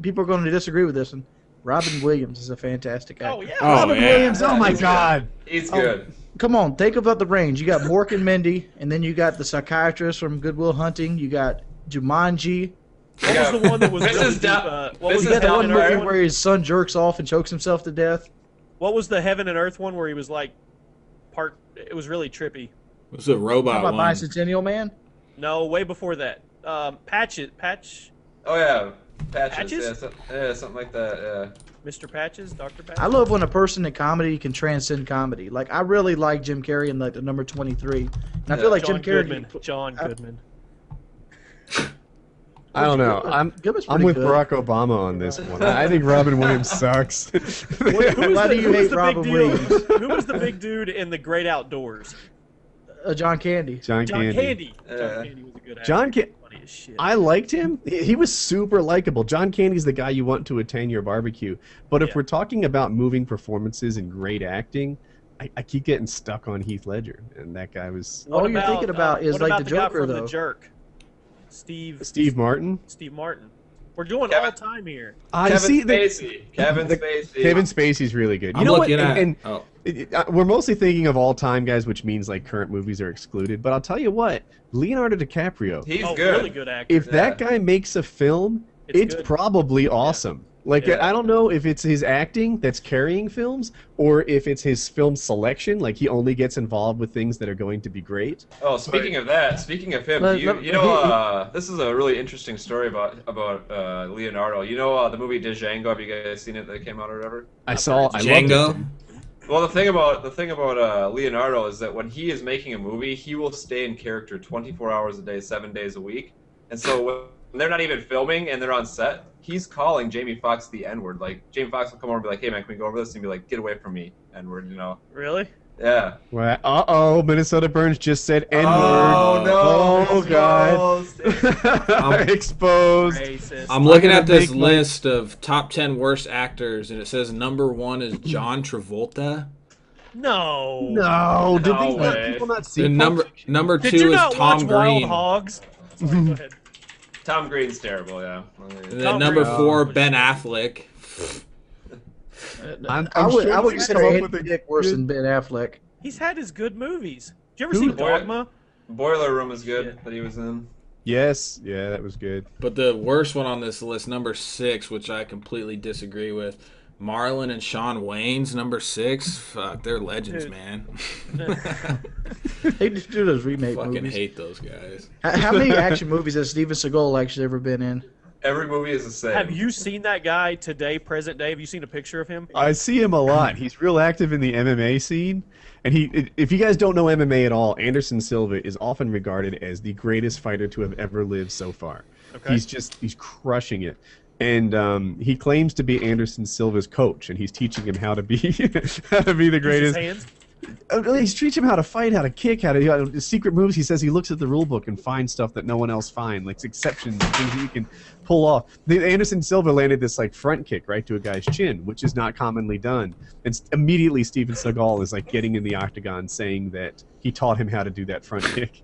People are going to disagree with this one. Robin Williams is a fantastic actor. Oh yeah. Oh, Robin yeah. Williams. Oh my He's good. God. He's good. Come on, think about the range. You got Mork and Mindy, and then you got the psychiatrist from Good Will Hunting. You got Jumanji. What was the one that was This really is deep, down- what this was is You got the down one to movie Earth. where his son jerks off and chokes himself to death. What was the Heaven and Earth one where he was like it was really trippy. It was a robot How about one. Bicentennial Man? No, way before that. Patch. Oh yeah. Patches? Patches? Yeah, something like that. Mr. Patches, Dr. Patches. I love when a person in comedy can transcend comedy. Like I really like Jim Carrey in like the number 23, and I feel like John Jim Carrey. Goodman. John Goodman. I don't know. Goodman's I'm pretty with good. Barack Obama on this one. I think Robin Williams sucks. Why do you hate Robin Williams? Who was the big dude in The Great Outdoors? John Candy. John John Candy. Candy. John Candy was a good actor. John Candy. Funny as shit. I liked him. He was super likable. John Candy's the guy you want to attend your barbecue. But if Yeah. we're talking about moving performances and great acting, I keep getting stuck on Heath Ledger, and that guy was All you're thinking about is what like about the guy Joker, from though. The Jerk? Steve Martin. Steve Martin. We're doing Kevin- all time here. I Kevin see Spacey. Kevin Spacey. Kevin Spacey's really good. You I'm know looking what? at. And Oh, we're mostly thinking of all time guys, which means like current movies are excluded. But I'll tell you what, Leonardo DiCaprio. He's Oh, good. really good actor. If that guy makes a film, it's good. probably awesome. Like Yeah. I don't know if it's his acting that's carrying films, or if it's his film selection. Like he only gets involved with things that are going to be great. Oh, speaking of him, this is a really interesting story about Leonardo. You know the movie Django? Have you guys seen it that came out or whatever? I loved Django. it. Well, the thing about Leonardo is that when he is making a movie, he will stay in character 24 hours a day, 7 days a week. And so when they're not even filming and they're on set, he's calling Jamie Foxx the N-word. Like Jamie Foxx will come over and be like, "Hey man, can we go over this?" And he'd be like, "Get away from me, N-word," you know? Really? Yeah. Well, Minnesota Burns just said N-word. Oh no! Oh god! Exposed. Racist. I'm looking gonna at this make my- list of top 10 worst actors, and it says number 1 is John Travolta. No. No, did No these not, way. people not see? And number Did 2 you is not Tom watch Wild Green. Hogs? Sorry, go ahead. Tom Green's terrible. Yeah. And Tom then number Green. 4, Oh, Ben shit. Affleck. I would sure consider come up Andy with a Dick worse good- than Ben Affleck. He's had his good movies. Did you ever Who- see Dogma? Boiler Room is good Shit. that he was in. Yes, yeah, that was good. But the worst one on this list, number 6, which I completely disagree with, Marlon and Sean Wayne's number 6. Fuck, they're legends, Dude. man. They just do those remake Fucking movies. hate those guys. How many action movies has Steven Seagal actually ever been in? Every movie is the same. Have you seen that guy today, present day? Have you seen a picture of him? I see him a lot. He's real active in the MMA scene. And if you guys don't know MMA at all, Anderson Silva is often regarded as the greatest fighter to have ever lived so far. Okay. He's crushing it. And he claims to be Anderson Silva's coach, and he's teaching him how to be the Use his greatest. hands? He's teaching him how to fight, how to kick, how to secret moves. He says he looks at the rule book and finds stuff that no one else finds, like exceptions, things that you can pull off. Anderson Silva landed this like front kick right to a guy's chin, which is not commonly done. And immediately Steven Seagal is like getting in the octagon, saying that he taught him how to do that front kick.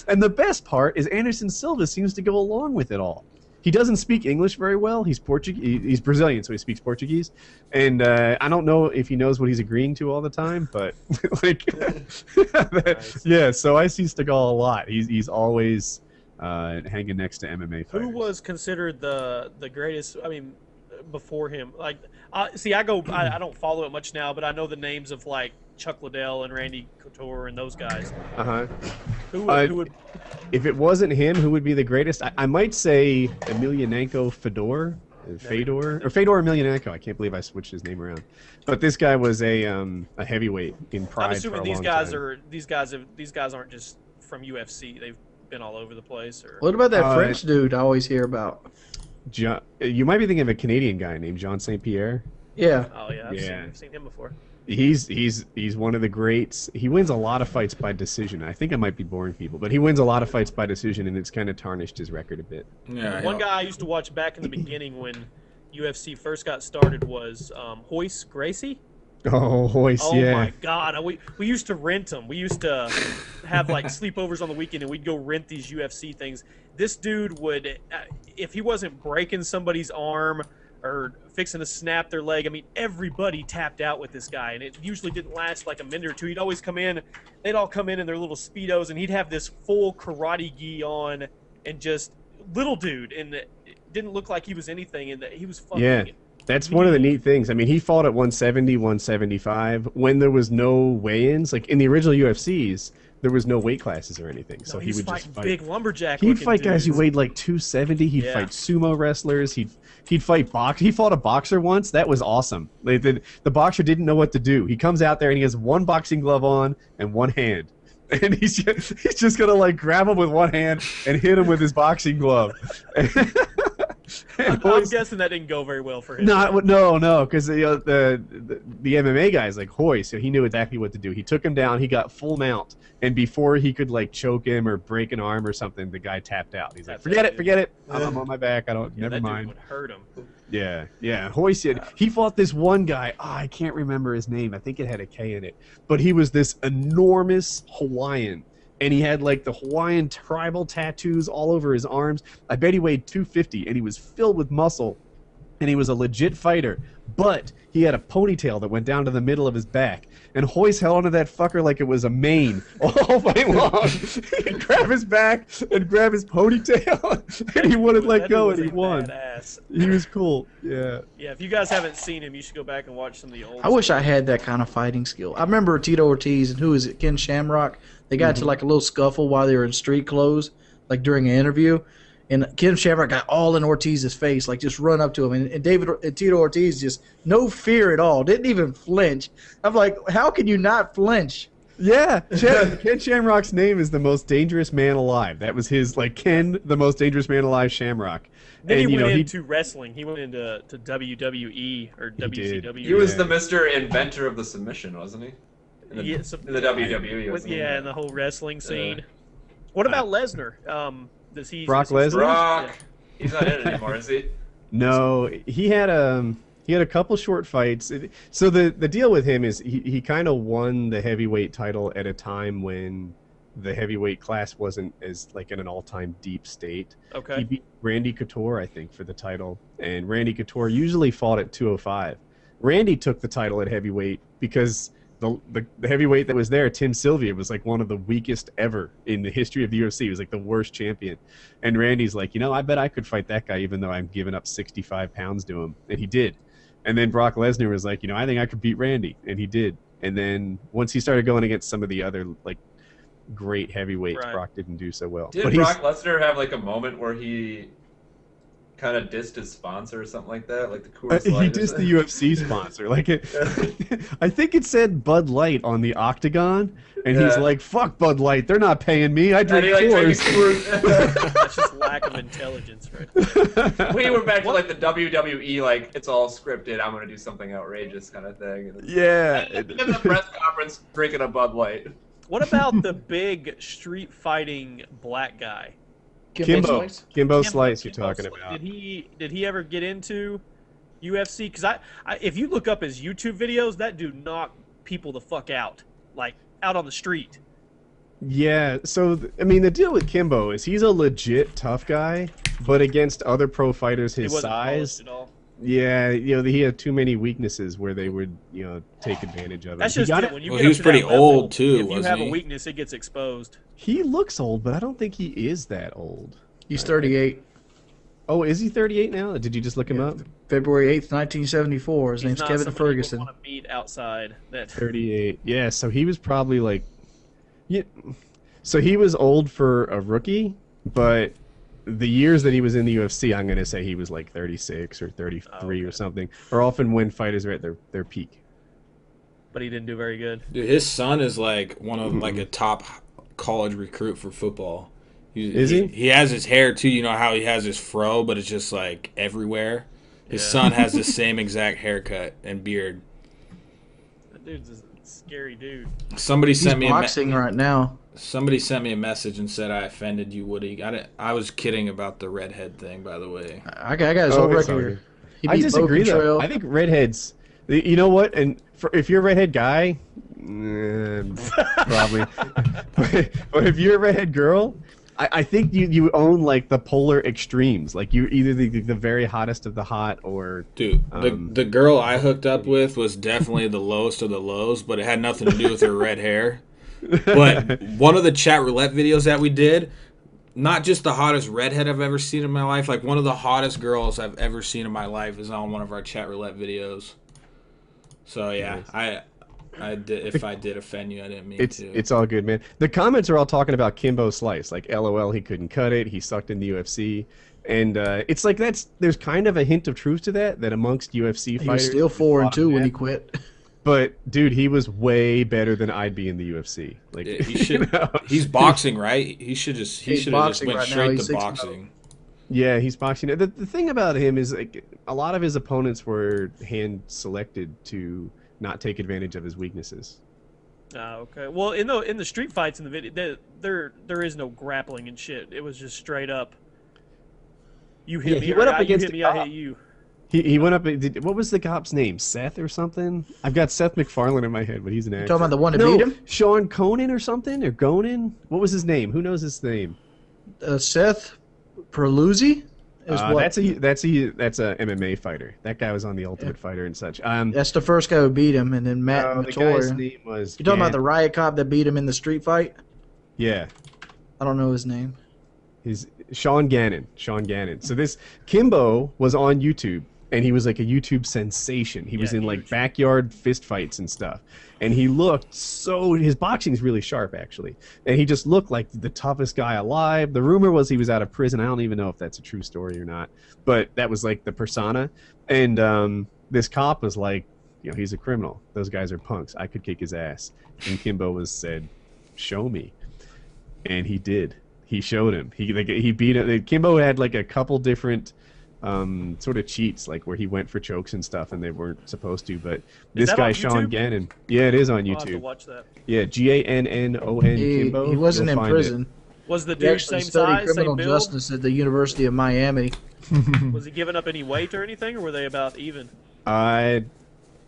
And the best part is Anderson Silva seems to go along with it all. He doesn't speak English very well. He's Portuguese. He's Brazilian, so he speaks Portuguese. And I don't know if he knows what he's agreeing to all the time, but like, Nice. yeah. So I see Seagal a lot. He's always hanging next to MMA fighters. Who was considered the greatest? I mean, before him, like, see, I don't follow it much now, but I know the names of like Chuck Liddell and Randy Couture and those guys. Uh-huh. Who would? If it wasn't him, who would be the greatest? I might say Emelianenko Fedor. Fedor Emelianenko. I can't believe I switched his name around. But this guy was a heavyweight in Pride. I'm assuming for a these long guys time. these guys aren't just from UFC. They've been all over the place. Or What about that French dude I always hear about? You might be thinking of a Canadian guy named Jean St. Pierre. Yeah. oh yeah, Yeah. I've seen him before. He's one of the greats. He wins a lot of fights by decision. I think I might be boring people, but he wins a lot of fights by decision, and it's kind of tarnished his record a bit. Yeah. One guy I used to watch back in the beginning when UFC first got started was Hoist Gracie. Oh, Hoist, Oh yeah. my God, we used to rent them. We used to have like sleepovers on the weekend, and we'd go rent these UFC things. This dude would, if he wasn't breaking somebody's arm or fixing to snap their leg, I mean, everybody tapped out with this guy, and it usually didn't last like a minute or two. He'd always come in, they'd all come in their little Speedos, and he'd have this full karate gi on, and just little dude, and it didn't look like he was anything, and he was fucking. Yeah. That's one of the neat things. I mean, he fought at 170, 175 when there was no weigh-ins. Like in the original UFCs, there was no weight classes or anything. So No, he he's would just fighting fight. big lumberjack. He'd looking fight guys who dudes. weighed like 270. He'd Yeah. fight sumo wrestlers. He'd fight box. He fought a boxer once. That was awesome. Like, the boxer didn't know what to do. He comes out there and he has one boxing glove on and one hand. And he's just gonna like grab him with one hand and hit him with his boxing glove. I'm guessing that didn't go very well for him. No, because the MMA guy's like Hoy, so he knew exactly what to do. He took him down. He got full mount, and before he could like choke him or break an arm or something, the guy tapped out. He's like, "Forget it. I'm on my back. Never that mind." Dude would hurt him. Yeah. Hoy said he fought this one guy. Oh, I can't remember his name. I think it had a K in it, but he was this enormous Hawaiian. And he had like the Hawaiian tribal tattoos all over his arms. I bet he weighed 250, and he was filled with muscle, and he was a legit fighter. But he had a ponytail that went down to the middle of his back. And Hoyce held onto that fucker like it was a mane all night long. He'd grab his back and grab his ponytail, and he wouldn't let go, and he won. Badass. He was cool. Yeah. Yeah, if you guys haven't seen him, you should go back and watch some of the old. I wish I had that kind of fighting skill. I remember Tito Ortiz and who is it, Ken Shamrock. They got into like a little scuffle while they were in street clothes, like during an interview, and Ken Shamrock got all in Ortiz's face, like just run up to him, and Tito Ortiz just no fear at all, didn't even flinch. I'm like, how can you not flinch? Yeah, Ken Shamrock's name is the most dangerous man alive. That was his, like, Ken, the most dangerous man alive, Shamrock. Then and, he went know, into wrestling. He went into WWE or WCW. He was the Mr. Inventor of the submission, wasn't he? In the, Yeah, in the WWE, wasn't he? Yeah, in the whole wrestling scene. What about Lesnar? Does he? Brock Lesnar? Brock. Yeah. He's not in it anymore, is he? No, he had a couple short fights. So the deal with him is he kind of won the heavyweight title at a time when the heavyweight class wasn't as like in an all-time deep state. Okay. He beat Randy Couture, I think, for the title, and Randy Couture usually fought at 205. Randy took the title at heavyweight because the heavyweight that was there, Tim Sylvia, was like one of the weakest ever in the history of the UFC. He was like the worst champion. And Randy's like, I bet I could fight that guy even though I'm giving up 65 pounds to him. And he did. And then Brock Lesnar was like, I think I could beat Randy. And he did. And then once he started going against some of the other like great heavyweights, Right. Brock didn't do so well. Did But Brock Lesnar have like a moment where he kind of dissed his sponsor or something like that, like the Coors Light? He dissed the UFC sponsor. Like I think it said Bud Light on the Octagon, and he's like, "Fuck Bud Light, they're not paying me. I drink Coors." That's just lack of intelligence, right? We were back to like the WWE, like it's all scripted. I'm gonna do something outrageous kind of thing. Yeah. In the press conference, drinking a Bud Light. What about the big street fighting black guy? Kimbo Slice, you're talking Slice. about. Did he ever get into UFC? Because I, if you look up his YouTube videos, that dude knocked people the fuck out, like out on the street. Yeah, so the deal with Kimbo is he's a legit tough guy, but against other pro fighters his He wasn't size, polished at all. yeah, he had too many weaknesses where they would, take advantage of him. That's He just got it. When you Well, get he up was to pretty that level, old, too, If you wasn't have a he? weakness, it gets exposed. He looks old, but I don't think he is that old. He's 38. Oh, is he 38 now? Did you just look him up? February 8th, 1974. His He's name's not Kevin somebody you would Ferguson. want to meet outside. That 38. Yeah, so he was probably like, yeah. So he was old for a rookie, but the years that he was in the UFC, I'm gonna say he was like 36 or 33 or something. Or often when fighters are at their peak. but he didn't do very good. Dude, his son is like one of like a top college recruit for football. Is he? He has his hair too. You know how he has his fro, but it's just like everywhere. His Yeah. son has the same exact haircut and beard. That dude's a scary dude. Somebody He's sent me boxing right now. Somebody sent me a message and said I offended you, Woody. I was kidding about the redhead thing, by the way. I got his whole it's record. okay. He I beat disagree Bo Contrell. though. I think redheads. You know what? And if you're a redhead guy, probably. but if you're a redhead girl, I think you own like the polar extremes. Like you're either the very hottest of the hot, or Dude, the girl I hooked up with was definitely the lowest of the lows, but it had nothing to do with her red hair. But one of the chat roulette videos that we did, not just the hottest redhead I've ever seen in my life, like one of the hottest girls I've ever seen in my life is on one of our chat roulette videos. So yeah, Nice. If I did offend you, I didn't mean to. It's all good, man. The comments are all talking about Kimbo Slice, like LOL, he couldn't cut it, he sucked in the UFC, and it's like there's kind of a hint of truth to that amongst UFC fighters. He was still 4-2 when he quit. But dude, he was way better than I'd be in the UFC. Like He should. He's boxing, right? He should have just went right straight now. to boxing. Yeah, he's boxing. The thing about him is like a lot of his opponents were hand selected to not take advantage of his weaknesses. Okay. Well, in the street fights in the video, there is no grappling and shit. It was just straight up. You hit me. He went up you against hit the me. cop. I hit you. He went up. What was the cop's name? Seth or something? I've got Seth MacFarlane in my head, but he's an actor. Talking about the one that beat him? Sean Conan or something, or Gonan? What was his name? Who knows his name? Seth Perluzzi? That's a MMA fighter. That guy was on the Ultimate Fighter and such. That's the first guy who beat him, and then Matt the guy's Mattor. name was. You're talking about the riot cop that beat him in the street fight? Yeah. I don't know his name. He's Sean Gannon. So this Kimbo was on YouTube, and he was like a YouTube sensation. He was in like backyard fist fights and stuff. And he looked his boxing's really sharp actually. And he just looked like the toughest guy alive. The rumor was he was out of prison. I don't even know if that's a true story or not. But that was like the persona. And this cop was like, he's a criminal. Those guys are punks. I could kick his ass. And Kimbo said, show me. And he did. He showed him. He beat him. Kimbo had like a couple different sort of cheats, like where he went for chokes and stuff, and they weren't supposed to. But this guy, Sean Gannon, it is on YouTube. I'll have to watch that. Yeah, Gannon Kimbo. He wasn't in prison. Was the He dude actually same studied size, criminal same build? justice at the University of Miami. Was he giving up any weight or anything, or were they about even? I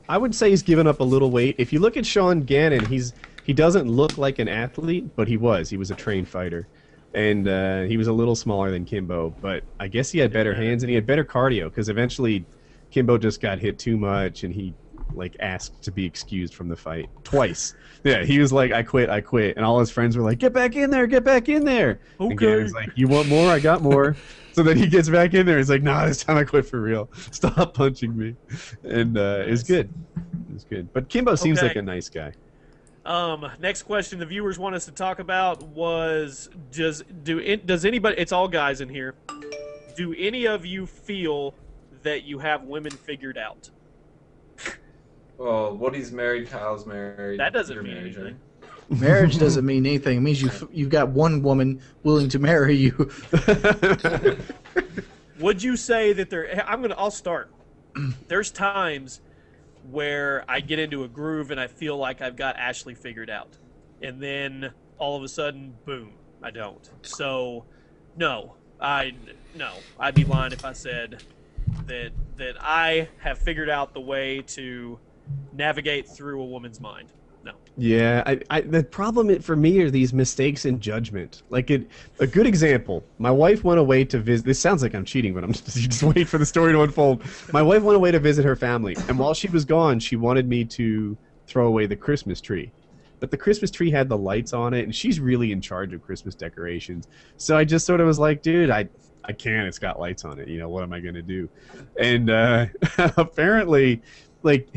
would say he's given up a little weight. If you look at Sean Gannon, he doesn't look like an athlete, but he was a trained fighter. And he was a little smaller than Kimbo, but I guess he had better hands and he had better cardio, because eventually Kimbo just got hit too much and he like asked to be excused from the fight twice. Yeah, he was like, I quit, and all his friends were like, get back in there. Okay. And Gannon's like, you want more? I got more. So then he gets back in there. He's like, nah, this time I quit for real. Stop punching me. And it was good. But Kimbo seems like a nice guy. Next question the viewers want us to talk about was, does anybody, it's all guys in here, do any of you feel that you have women figured out? Well, Woody's married, Kyle's married. That doesn't you're mean married, anything. Marriage doesn't mean anything. It means you've got one woman willing to marry you. Would you say that I'll start. There's times where I get into a groove and I feel like I've got Ashley figured out. And then all of a sudden, boom, I don't. So, no. I'd be lying if I said that I have figured out the way to navigate through a woman's mind. No. Yeah, the problem for me are these mistakes in judgment. Like a good example, my wife went away to visit. This sounds like I'm cheating, but I'm just waiting for the story to unfold. My wife went away to visit her family, and while she was gone, she wanted me to throw away the Christmas tree. But the Christmas tree had the lights on it, and she's really in charge of Christmas decorations. So I just sort of was like, dude, I can't. It's got lights on it. What am I going to do? And apparently, like,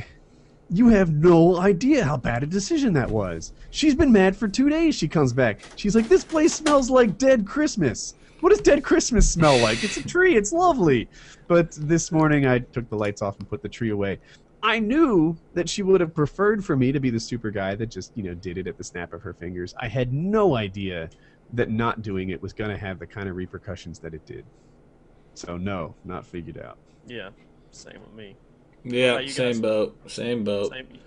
you have no idea how bad a decision that was. She's been mad for 2 days. She comes back. She's like, this place smells like dead Christmas. What does dead Christmas smell like? It's a tree. It's lovely. But this morning I took the lights off and put the tree away. I knew that she would have preferred for me to be the super guy that just, did it at the snap of her fingers. I had no idea that not doing it was going to have the kind of repercussions that it did. So no, not figured out. Yeah, same with me. Yeah, same boat. Same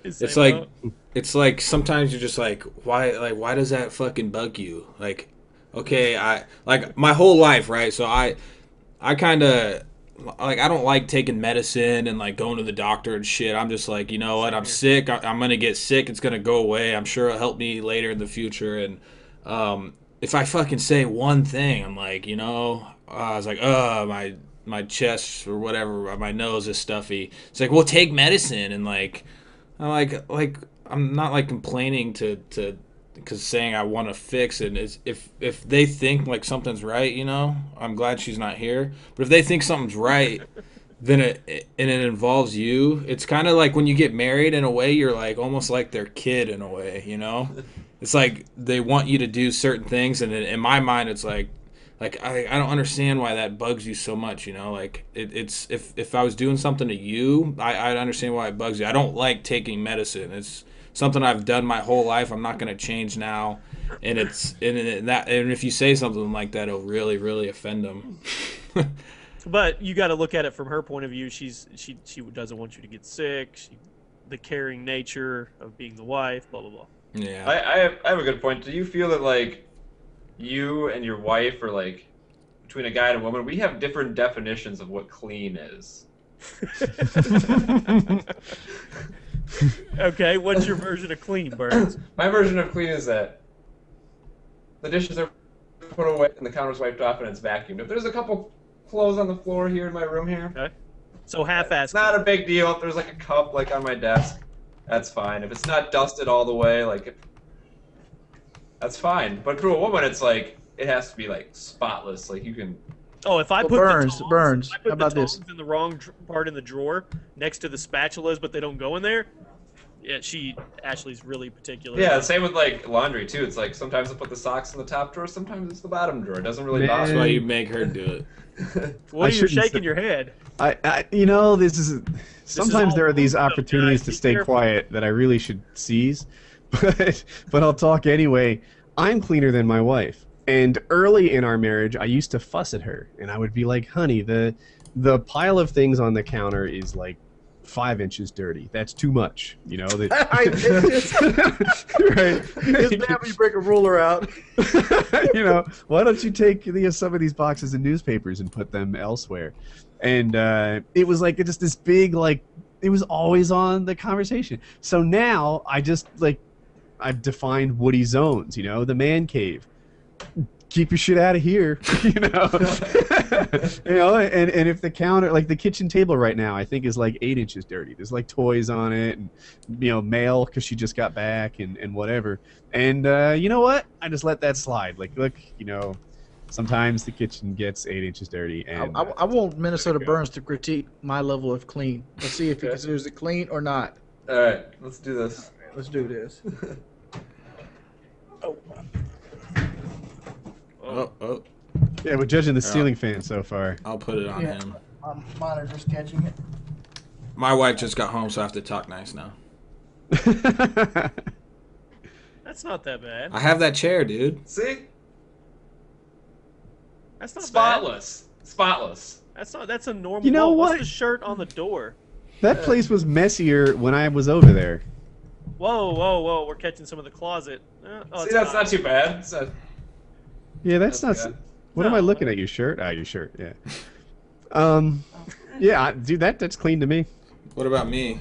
It's like sometimes you're just like, why does that fucking bug you? Like, okay, my whole life, right? So I kind of I don't like taking medicine and like going to the doctor and shit. I'm just like, you know what? I'm sick. I'm gonna get sick. It's gonna go away. I'm sure it'll help me later in the future. And if I fucking say one thing, I'm like, I was like, my chest or whatever, my nose is stuffy. It's like, well, take medicine. And like I'm not like complaining to because saying I want to fix it is if they think like something's right, I'm glad she's not here. But if they think something's right, and it involves you. It's kind of like when you get married. In a way, you're like almost like their kid in a way. You know, it's like they want you to do certain things, and in my mind, it's like I don't understand why that bugs you so much. You know, like it's if I was doing something to you, I'd understand why it bugs you. I don't like taking medicine. It's something I've done my whole life. I'm not going to change now. And and if you say something like that, it'll really, really offend them. But you got to look at it from her point of view. She doesn't want you to get sick. The caring nature of being the wife. Blah blah blah. Yeah. I have a good point. Do you feel that like you and your wife, or like between a guy and a woman, we have different definitions of what clean is? Okay, what's your version of clean, Burns? My version of clean is that the dishes are put away and the counter's wiped off and it's vacuumed. If there's a couple clothes on the floor here in my room here, Okay. So half-assed. it's not a big deal. If there's like a cup like on my desk, that's fine. If it's not dusted all the way, that's fine. But to a woman, it's like it has to be like spotless. Like you can. Oh, if I put Burns, the tongs, Burns. if I put How about the this? tongs in the wrong part in the drawer next to the spatulas, but they don't go in there. Yeah, Ashley's really particular. Yeah, same with like laundry too. It's like sometimes I put the socks in the top drawer, sometimes it's the bottom drawer. It doesn't really That's bother why me. you make her do it. What I are you shouldn't shaking say- your head? This is sometimes all there are these wisdom, opportunities guys. to Be stay careful. quiet that I really should seize, but I'll talk anyway. I'm cleaner than my wife, and early in our marriage, I used to fuss at her, and I would be like, "Honey, the pile of things on the counter is like 5 inches dirty. That's too much." You know that. Right. It's bad when you break a ruler out. You know, why don't you take some of these boxes of newspapers and put them elsewhere? And it was like just this big, like, it was always on the conversation. So now I just I've defined Woody zones. You know, the man cave. Keep your shit out of here, you know. You know, and if the counter, like the kitchen table right now, I think is like 8 inches dirty. There's like toys on it, and mail because she just got back and whatever. And you know what? I just let that slide. Like, look, sometimes the kitchen gets 8 inches dirty. And I want Minnesota Burns to critique my level of clean. Let's see if he considers it clean or not. All right, let's do this. Let's do this. Oh, yeah, we're judging the ceiling fan so far. I'll put it on Yeah. him. My monitor's catching it. My wife just got home, so I have to talk nice now. That's not that bad. I have that chair, dude. See, That's not bad. spotless, spotless. That's a normal. You know wall. what? What's the shirt on the door? That place was messier when I was over there. Whoa, whoa, whoa! We're catching some of the closet. Oh, See, it's that's not too bad. It's not, Yeah, that's not. good. What am No. I looking at? Your shirt? Ah, your shirt. Yeah. Yeah, dude, that's clean to me. What about me?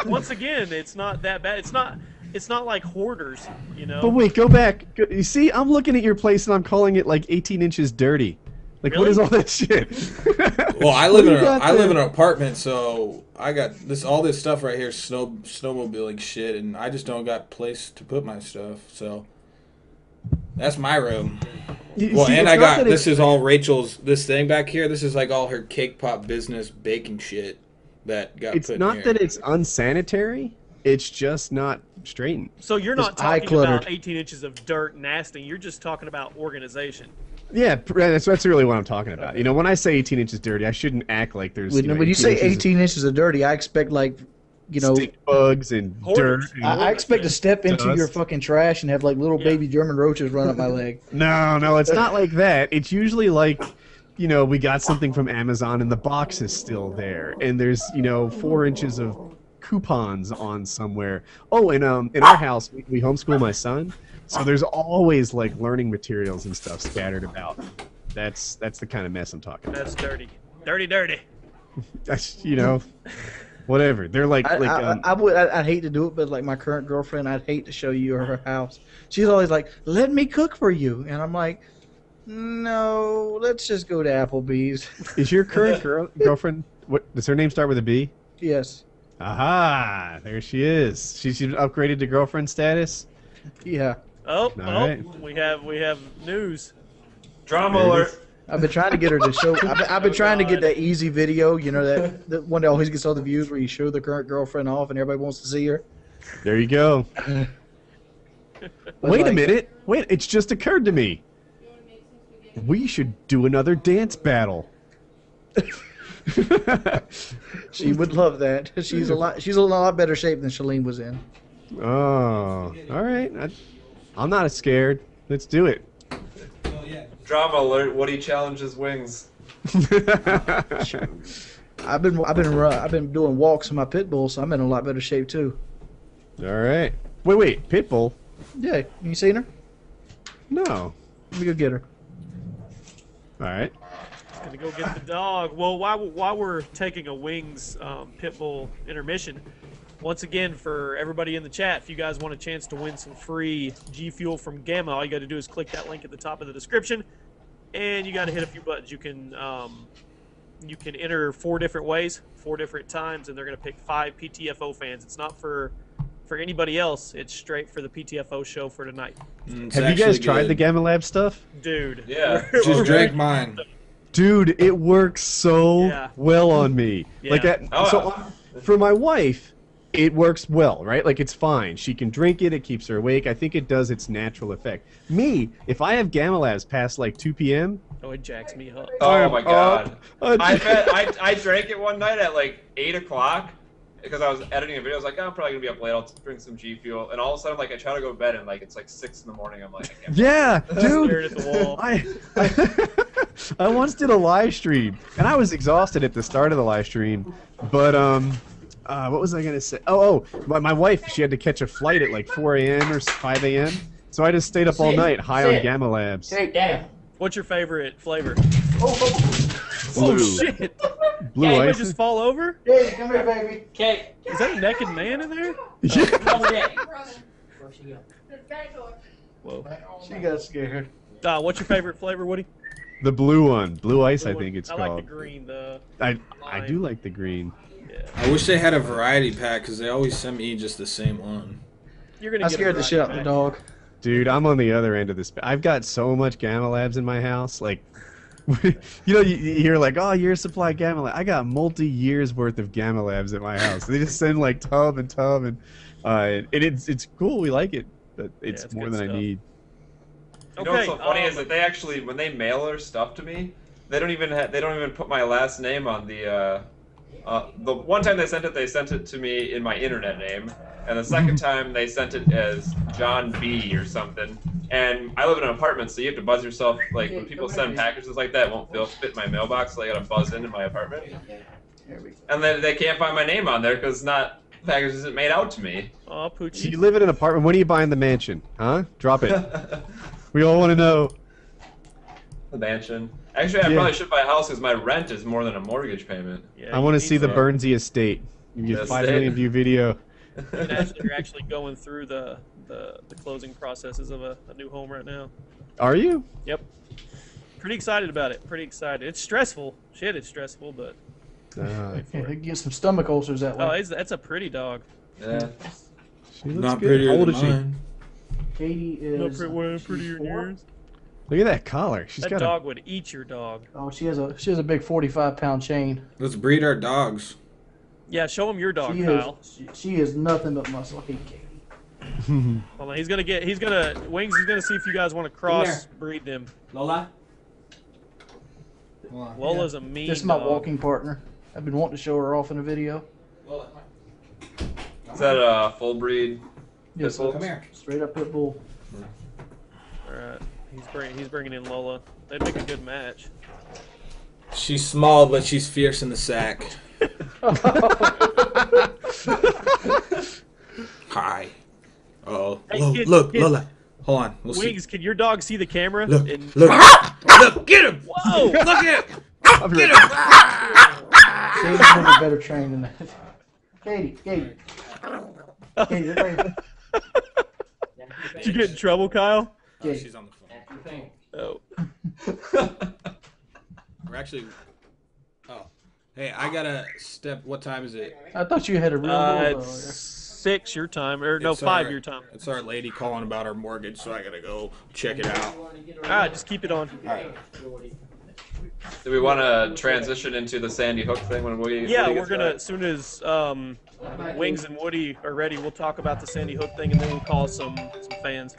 Once again, it's not that bad. It's not like hoarders, you know. But wait, go back. You see, I'm looking at your place and I'm calling it like 18 inches dirty. Like, what Really? is all that shit? Well, I What live do in you got I live in there? an apartment, so I got all this stuff right here, snowmobiling shit, and I just don't got place to put my stuff. So that's my room. Well, See, and it's I not got that this is all Rachel's. This thing back here, this is like all her cake pop business baking shit that got It's put not in that here. it's unsanitary. It's just not straightened. So you're not Just eye talking about cluttered. 18 inches of dirt nasty. You're just talking about organization. Yeah, that's really what I'm talking about. You know, when I say 18 inches dirty, I shouldn't act like there's. When you say 18 inches of dirty, I expect stink bugs and Hoarders. dirt. I expect to step into Dust. your fucking trash and have like little Yeah. baby German roaches run up my leg. No, it's not like that. It's usually like, we got something from Amazon and the box is still there, and there's 4 inches of coupons on somewhere. Oh, and in our house we homeschool my son, so there's always like learning materials and stuff scattered about. That's the kind of mess I'm talking about. That's dirty. Dirty. That's, whatever. They're like I'd hate to do it, but like my current girlfriend, I'd hate to show you her house. She's always like, "Let me cook for you," and I'm like, "No, let's just go to Applebee's." is your current girlfriend? What does her name start with a B? Yes. Aha! There she is. She's upgraded to girlfriend status. Yeah. Oh, All right. we have news. Drama There it alert. is. I've been trying to get her to show. I've been trying to get that easy video. You know that one that always gets all the views where you show the current girlfriend off and everybody wants to see her. There you go. Wait a minute. Wait, it's just occurred to me. We should do another dance battle. She would love that. She's a lot better shape than Shalene was in. Oh, all right. I'm not scared. Let's do it. Drama alert! Woody challenges wings. I've been doing walks with my pit bull, so I'm in a lot better shape too. All right. Wait. Pitbull? Yeah, you seen her? No. Let me go get her. All right. Gonna go get the dog. Well, while we're taking a wings pitbull intermission, once again for everybody in the chat, if you guys want a chance to win some free G Fuel from Gamma, all you got to do is click that link at the top of the description, and you got to hit a few buttons. You can enter 4 different ways, 4 different times, and they're gonna pick 5 PTFO fans. It's not for anybody else. It's straight for the PTFO show for tonight. Have you guys tried the Gamma Lab stuff? Dude. Yeah. Just drank mine. Dude, it works so well on me. Yeah. For my wife, it works well, right? Like, it's fine. She can drink it. It keeps her awake. I think it does its natural effect. Me, if I have Gamma Labs past like 2 p.m. Oh, it jacks me up. Oh my god. I I drank it one night at like 8 o'clock because I was editing a video. I was like, oh, I'm probably gonna be up late. I'll drink some G Fuel. And all of a sudden, like, I try to go to bed and like it's like 6 in the morning. I'm like, I can't. Yeah, dude. Staring at the wall. I once did a live stream, and I was exhausted at the start of the live stream. But what was I gonna say? My wife, she had to catch a flight at like 4 a.m. or 5 a.m. So I just stayed up all night high on Gamma Labs. Sit down. What's your favorite flavor? Blue. Oh shit! Blue Did ice. I just fall over? Hey, come here, baby. Okay. Is that a naked man in there? Come on, Daddy. Where she go? Whoa. She got scared. What's your favorite flavor, Woody? The blue one, blue ice. Blue I one. think it's I called. like the green. I do like the green. Yeah. I wish they had a variety pack because they always send me just the same one. You're gonna I get scared the shit out of the dog. Dude, I'm on the other end of this. I've got so much Gamma Labs in my house. Like, you hear like, oh, year supply Gamma Lab. I got multi-years worth of Gamma Labs at my house. They just send like tub, and it's cool. We like it, but it's more than I need. You know what's so funny is that they actually, when they mail their stuff to me, they don't even put my last name on the one time they sent it to me in my internet name, and the second time they sent it as John B or something. And I live in an apartment, so you have to buzz yourself. Like when people send packages like that, it won't fit in my mailbox, so I gotta buzz into my apartment. And then they can't find my name on there because package isn't made out to me. Oh, So Poochie. you live in an apartment. When are you buying the mansion? Huh? Drop it. We all want to know. The mansion. Actually, I probably should buy a house because my rent is more than a mortgage payment. Yeah, I want to you see the need Burnsy estate. You get That's 5 it. million view video. You're actually going through the closing processes of a new home right now. Are you? Yep. Pretty excited about it. Pretty excited. It's stressful. Shit, it's stressful, but wait for Yeah, it. they get some stomach ulcers that way. Oh, that's a pretty dog. Yeah. She looks Not good. prettier How old than is she? mine. Katie is. prettier than yours. Look at that collar. She's That got dog would eat your dog. Oh, she has a big 45-pound chain. Let's breed our dogs. Yeah, show him your dog, She Kyle. she is nothing but muscle. Hey, Katie. Hold on, Wings is gonna see if you guys want to cross breed them. Lola? Lola's a mean This is my dog. walking partner. I've been wanting to show her off in a video. Lola, Is that a full breed? Yes, Pitbull? come here. straight up pit bull. Alright, he's bringing in Lola. They'd make a good match. She's small, but she's fierce in the sack. Hi. Oh, Hey, kid, look, kid. Lola. Hold on. We'll see. Wings, can your dog see the camera? Look, And- look, look, get him! Whoa! Look at him! I'll be Get right him! Katie's gonna be better trained than that. Katie. Katie, you're right. Did you get in trouble, Kyle? Oh, she's on the phone. Oh. We're actually. Oh, hey, I gotta step. What time is it? I thought you had a real It's 6 your time, or no, It's 5 our- your time. It's our lady calling about our mortgage, so I gotta go check it out. Alright, just keep it on. All right. Do we want to transition into the Sandy Hook thing when we? Yeah, Woody we're gets gonna back? as soon as Wings and Woody are ready, we'll talk about the Sandy Hook thing, and then we'll call some fans.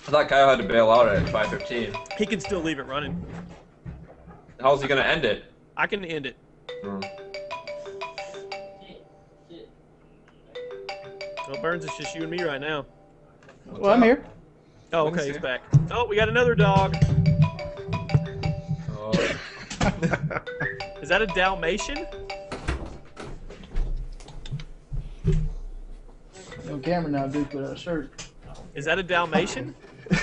I thought Kyle had to bail out at 5:15. He can still leave it running. How's he gonna end it? I can end it. Well, Burns, it's just you and me right now. Well, I'm here. Oh, Let me okay, he's see. back. Oh, we got another dog. Oh. Is that a Dalmatian? No camera now, Duke, without a shirt. Is that a Dalmatian?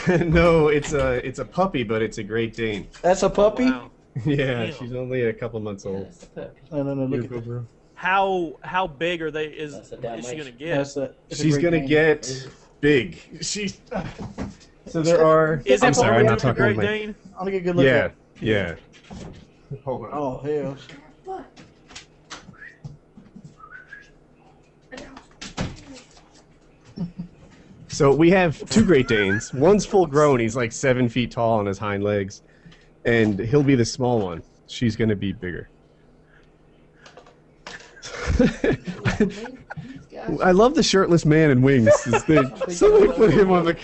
No, it's a puppy, but it's a Great Dane. That's a puppy? Wow. Yeah, Damn. she's only a couple months old. No, look at that. bro. How big are they? Is That's a she Dalmatian. gonna get? That's a, it's a She's Great gonna Dane. get big. She's so there are. Is I'm it sorry, I'm not a talking Great with my. Dane? I'm gonna get a good look Yeah, at it. yeah. Hold on. Oh, hell. So we have two Great Danes. One's full grown. He's like 7 feet tall on his hind legs, and he'll be the small one. She's gonna be bigger. I love the shirtless man in Wings. Somebody put him on the.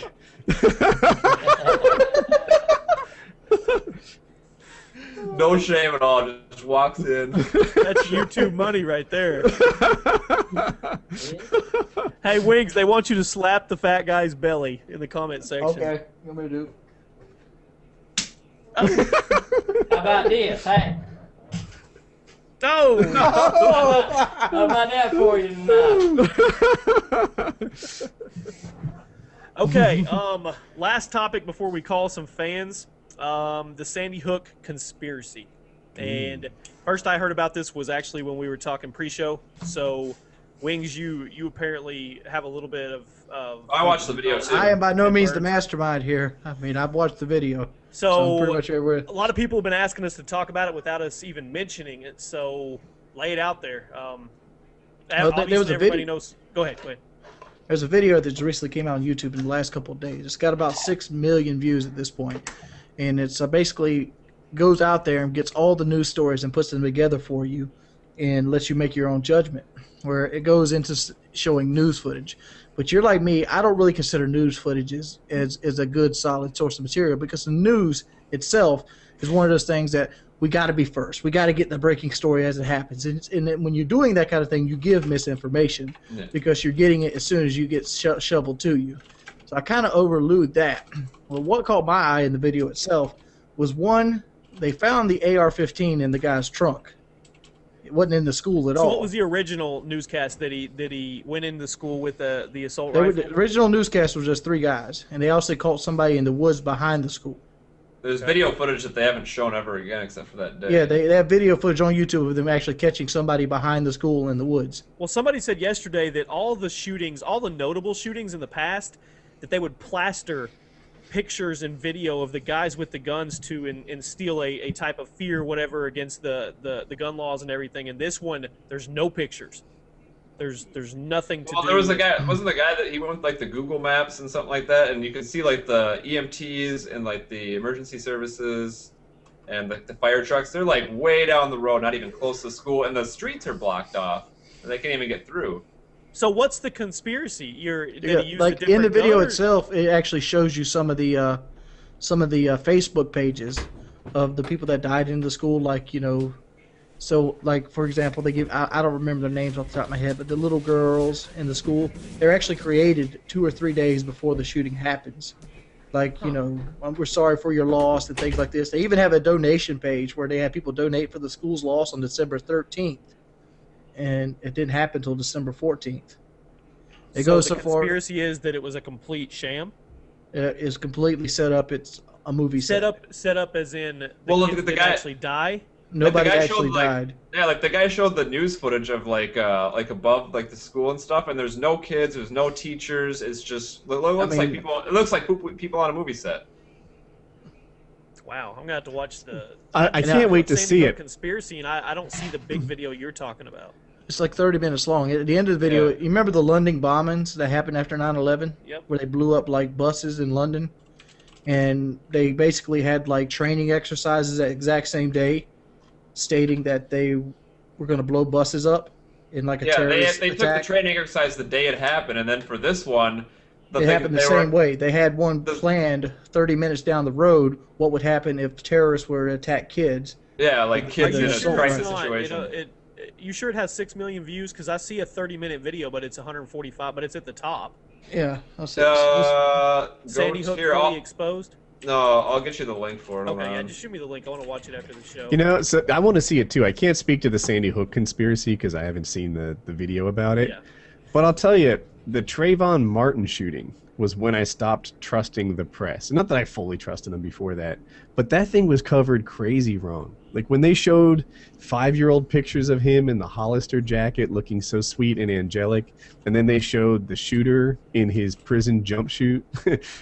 No shame at all. Just walks in. That's YouTube money right there. Hey, Wings, they want you to slap the fat guy's belly in the comment section. Okay, you want me to do? How about this? Hey, No! how about that for you tonight? Okay, last topic before we call some fans. The Sandy Hook conspiracy. And first I heard about this was actually when we were talking pre-show. So, Wings, you apparently have a little bit of I watched the video too. I am by no means the Burns. mastermind here. I mean, I've watched the video. So I'm So, pretty much everywhere. a lot of people have been asking us to talk about it without us even mentioning it. So, lay it out there. Well, Obviously, there was a everybody video- knows. Go ahead. There's a video that just recently came out on YouTube in the last couple of days. It's got about 6 million views at this point, and it's basically goes out there and gets all the news stories and puts them together for you, and lets you make your own judgment. Where it goes into showing news footage, but you're like me, I don't really consider news footage as a good solid source of material, because the news itself is one of those things that we got to be first. We got to get the breaking story as it happens, and then when you're doing that kind of thing, you give misinformation Yeah. because you're getting it as soon as you get shoveled to you. So I kind of overlooked that. Well, what caught my eye in the video itself was, one, they found the AR-15 in the guy's trunk. It wasn't in the school at So, all. what was the original newscast that he went into school with the assault They were, rifle? the original newscast was just 3 guys, and they also caught somebody in the woods behind the school. There's video footage that they haven't shown ever again except for that day. Yeah, they have video footage on YouTube of them actually catching somebody behind the school in the woods. Well, somebody said yesterday that all the shootings, all the notable shootings in the past, that they would plaster pictures and video of the guys with the guns to instill a type of fear, whatever, against the gun laws and everything. And this one, there's no pictures. There's nothing to Well, do. there was a with- guy. Wasn't the guy that he went with like the Google Maps and something like that, and you could see like the EMTs and like the emergency services and like the fire trucks. They're like way down the road, not even close to school, and the streets are blocked off, and they can't even get through. So what's the conspiracy? Did Yeah, he use like a in the different video gun, or- itself, it actually shows you some of the Facebook pages of the people that died in the school. Like, you know, so like for example, they give I don't remember their names off the top of my head, but the little girls in the school, they're actually created 2 or 3 days before the shooting happens. Like, you know, we're sorry for your loss and things like this. They even have a donation page where they have people donate for the school's loss on December 13th. And it didn't happen until December 14th. It so goes the so far. conspiracy is that it was a complete sham. Is completely set up. It's a movie Set up as in the Well, look kids at the didn't guy- actually die. Nobody guy actually showed, like- died. Yeah, like the guy showed the news footage of like above like the school and stuff, and there's no kids, there's no teachers. It's just it looks like mean- people. It looks like people on a movie set. Wow, I'm gonna have to watch the. I can't wait to Sandy see Hook it. Conspiracy, and I don't see the big video you're talking about. It's like 30 minutes long. At the end of the video, Yeah. you remember the London bombings that happened after 9/11, Yep. where they blew up like buses in London? and they basically had like training exercises that exact same day, stating that they were going to blow buses up in like a Yeah, terrorist they took the attack. training exercise the day it happened, and then for this one, It happened the same way. They had one the- planned 30 minutes down the road. What would happen if terrorists were to attack kids? Yeah, like kids Are in you a sure crisis it's not, situation. you sure it has 6 million views? Because I see a 30-minute video, but it's 145, but it's at the top. Yeah, I'll say. Sandy Go Hook here. fully exposed. No, I'll get you the link for it. Hold Okay, yeah, on. just shoot me the link. I want to watch it after the show. You know, so I want to see it too. I can't speak to the Sandy Hook conspiracy because I haven't seen the video about it. Yeah. But I'll tell you, the Trayvon Martin shooting was when I stopped trusting the press. Not that I fully trusted them before that, but that thing was covered crazy wrong. Like when they showed 5-year-old pictures of him in the Hollister jacket looking so sweet and angelic, and then they showed the shooter in his prison jumpsuit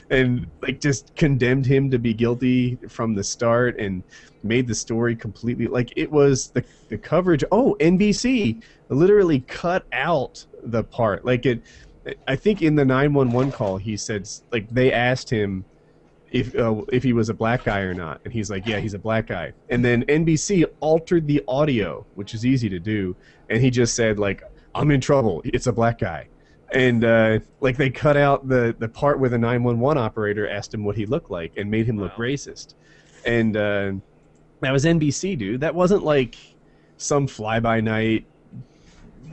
and like just condemned him to be guilty from the start and made the story completely like it was the coverage. Oh, NBC literally cut out the part. Like I think in the 911 call he said, like, they asked him if he was a black guy or not, and he's like, yeah, he's a black guy. And then NBC altered the audio, which is easy to do, and he just said, like, I'm in trouble, it's a black guy. And like they cut out the part where the 911 operator asked him what he looked like and made him look racist. And that was NBC, dude. That wasn't like some fly-by-night,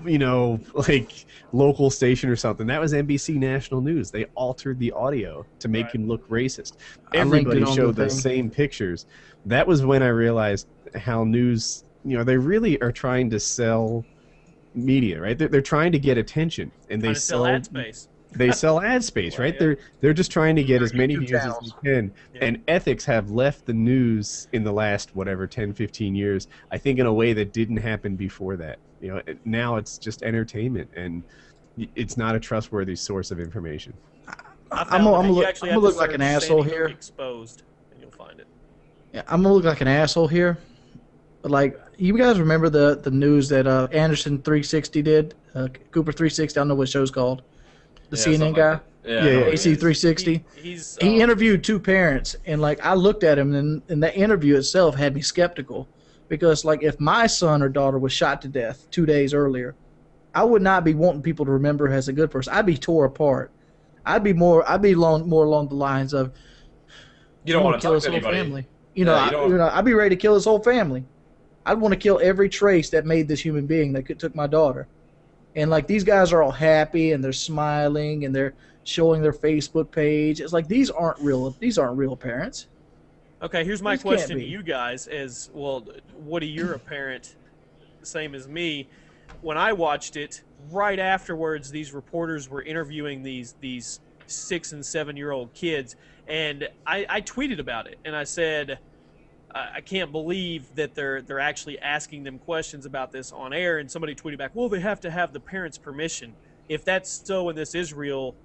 you know, like local station or something. That was NBC National News. They altered the audio to make him look racist. Everybody showed the same pictures. That was when I realized how news, you know, they really are trying to sell media, right? They're trying to get attention, and they sell ad space. They sell ad space, right? Yeah. They're just trying to get as many YouTube views as channels. they can. Yeah. And ethics have left the news in the last, whatever, 10, 15 years, I think in a way that didn't happen before that. You know, now it's just entertainment, and it's not a trustworthy source of information. I'm gonna look like an asshole here. Exposed, and you'll find it. Yeah, I'm gonna look like an asshole here. But like, you guys remember the news that Anderson 360 did? Cooper 360. I don't know what show's called. The CNN guy. Like Yeah, AC 360. He interviewed 2 parents, and like I looked at him, and that interview itself had me skeptical, because like if my son or daughter was shot to death 2 days earlier, I would not be wanting people to remember her as a good person. I'd be tore apart. I'd be more along the lines of, You don't want to kill talk his to whole anybody. family. You know, Yeah, I'd be ready to kill his whole family. I'd want to kill every trace that made this human being that took my daughter. And like these guys are all happy and they're smiling and they're showing their Facebook page. It's like these aren't real parents. Okay, here's my These can't question to be. you guys: Is well, Woody, you're a parent, same as me. When I watched it, right afterwards, these reporters were interviewing these 6 and 7-year-old kids, and I tweeted about it, and I said, I can't believe that they're actually asking them questions about this on air. And somebody tweeted back, well, they have to have the parents' permission. If that's so and this is real,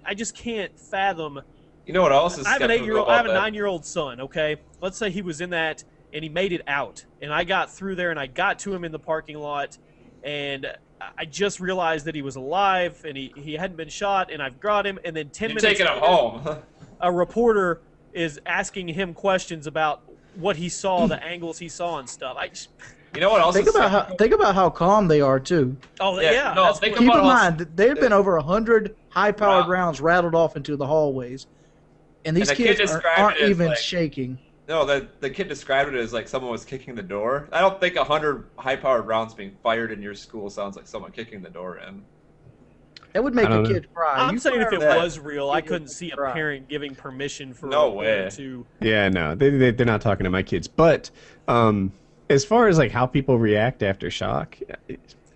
I just can't fathom. You know what else is I have an skeptical 8-year-old, I have a about that? 9-year-old son. Okay, let's say he was in that and he made it out, and I got through there and I got to him in the parking lot, and I just realized that he was alive and he hadn't been shot, and I've got him, and then 10 You're minutes taking him later, home. a reporter is asking him questions about what he saw, the angles he saw and stuff. You know what else Think is about how calm they are too. Oh Yeah, yeah, no, that's think what- Keep about in us. mind, there have been over 100 high-powered Wow. rounds rattled off into the hallways, and these And the kid kids described aren't it as, even like- shaking. No, the kid described it as like someone was kicking the door. I don't think 100 high-powered rounds being fired in your school sounds like someone kicking the door in. That would make I don't a know. kid cry. I'm You saying if fire it that- was real, I kid couldn't would see a cry. parent giving permission for No a way. parent to. Yeah, no, they're not talking to my kids. But as far as like how people react after shock,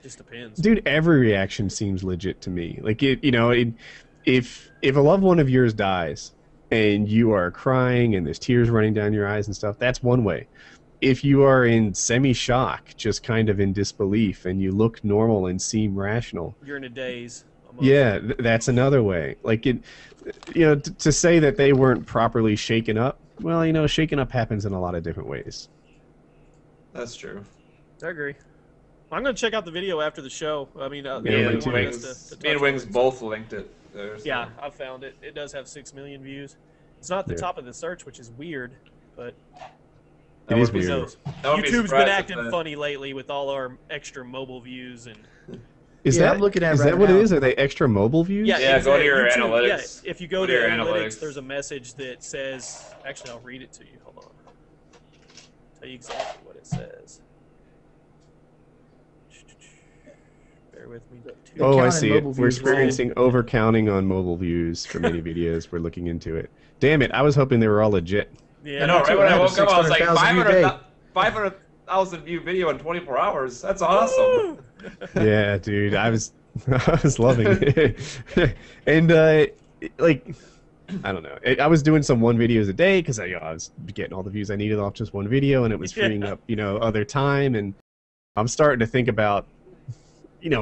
Just depends. dude, every reaction seems legit to me. Like if a loved one of yours dies and you are crying and there's tears running down your eyes and stuff, that's one way. If you are in semi-shock, just kind of in disbelief, and you look normal and seem rational, You're in a daze. almost. yeah, that's another way. Like to say that they weren't properly shaken up. Well, shaken up happens in a lot of different ways. That's true. I agree. I'm gonna check out the video after the show. I mean, Yeah, Me me and too. Wings, to me and touch Wings on it. both linked it. There, so. Yeah, I found it. It does have 6 million views. It's not the Yeah. top of the search, which is weird, but It is would be weird. so- I would be YouTube's been surprised if acting that- funny lately with all our extra mobile views and Is Yeah, that I'm looking at it is right that what now. it is? Are they extra mobile views? Yeah, go to your YouTube, analytics. Yeah, if you go to analytics, there's a message that says. Actually, I'll read it to you. Hold on. Tell you exactly what it says. Bear with me. Yeah, Oh, I counting see it. mobile We're views. experiencing overcounting on mobile views for many videos. We're looking into it. Damn it! I was hoping they were all legit. Yeah, I know, right when I woke up, I was like 600,000 view day. 500,000 view video in 24 hours. That's awesome. Yeah, dude, I was loving it. And like, I don't know. I was doing some 1 videos a day because I was getting all the views I needed off just 1 video, and it was freeing up other time. And I'm starting to think about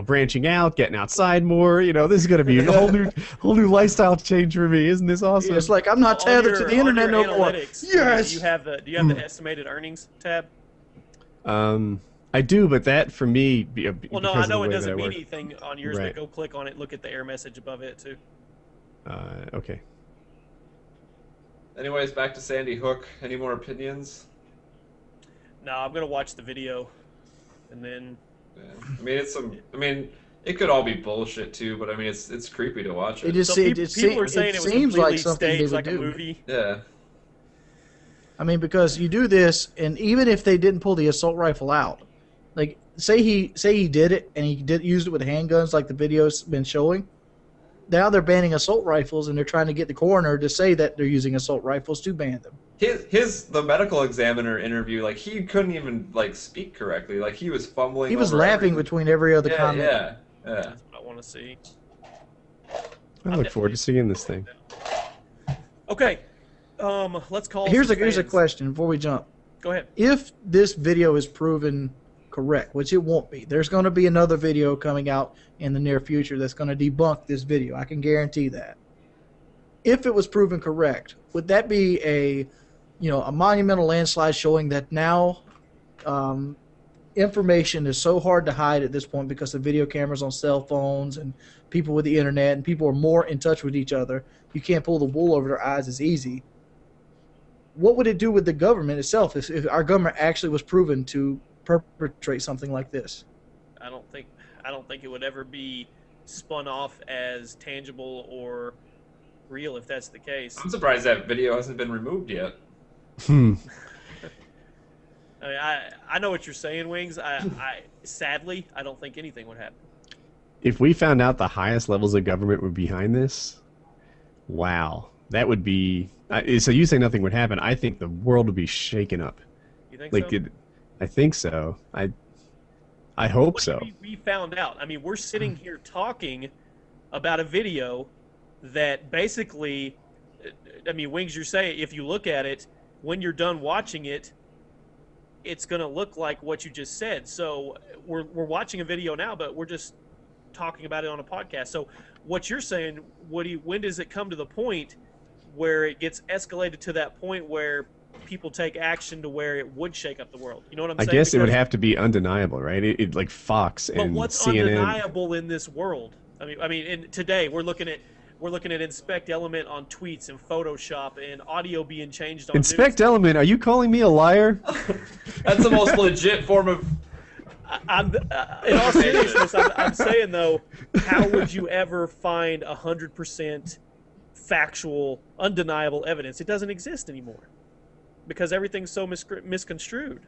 branching out, getting outside more. This is gonna be a whole new lifestyle change for me. Isn't this awesome? It's like I'm not tethered to the internet no more. Analytics, Yes. Do you have the estimated earnings tab? I do, but that for me, Well, no, I know it doesn't mean anything on yours, Right. but go click on it. Look at the error message above it too. Okay. Anyways, back to Sandy Hook. Any more opinions? No, I'm gonna watch the video, and then Yeah. I mean, it could all be bullshit too, but I mean, it's creepy to watch it. It just so people are saying it was seems completely like something they staged, would like a do. movie. Yeah. I mean, because you do this, and even if they didn't pull the assault rifle out, like say he did it and he used it with handguns, like the video's been showing. Now they're banning assault rifles, and they're trying to get the coroner to say that they're using assault rifles to ban them. The medical examiner interview, like he couldn't even like speak correctly. Like he was fumbling. He was over laughing everything. between every other comment. Yeah. That's what I want to see. I look forward to seeing this thing. Okay, let's call. Here's some a fans. question before we jump. Go ahead. If this video is proven correct, which it won't be, there's going to be another video coming out in the near future that's going to debunk this video. I can guarantee that. If it was proven correct, would that be a monumental landslide showing that now information is so hard to hide at this point because of video cameras on cell phones and people with the internet, and people are more in touch with each other? You can't pull the wool over their eyes as easy. What would it do with the government itself if our government actually was proven to perpetrate something like this? I don't think it would ever be spun off as tangible or real if that's the case. I'm surprised that video hasn't been removed yet. I mean, I know what you're saying, Wings. I sadly, I don't think anything would happen. If we found out the highest levels of government were behind this, wow, that would be. So you say nothing would happen. I think the world would be shaken up. You think Like, so? I think so. I hope What so. we found out. I mean, we're sitting here talking about a video that basically, I mean, Wings, you're saying if you look at it, when you're done watching it, it's going to look like what you just said. So we're watching a video now, but we're just talking about it on a podcast. So what you're saying, Woody, when does it come to the point where it gets escalated to that point where people take action to where it would shake up the world? You know what I'm I saying? guess it would Because- have to be undeniable, right? It like Fox But and what's CNN. undeniable in this world? I mean, today we're looking at Inspect Element on tweets and Photoshop and audio being changed on Inspect news. Element, are you calling me a liar? That's the most legit form of. In all seriousness, I'm saying though, how would you ever find 100% factual, undeniable evidence? It doesn't exist anymore because everything's so misconstrued.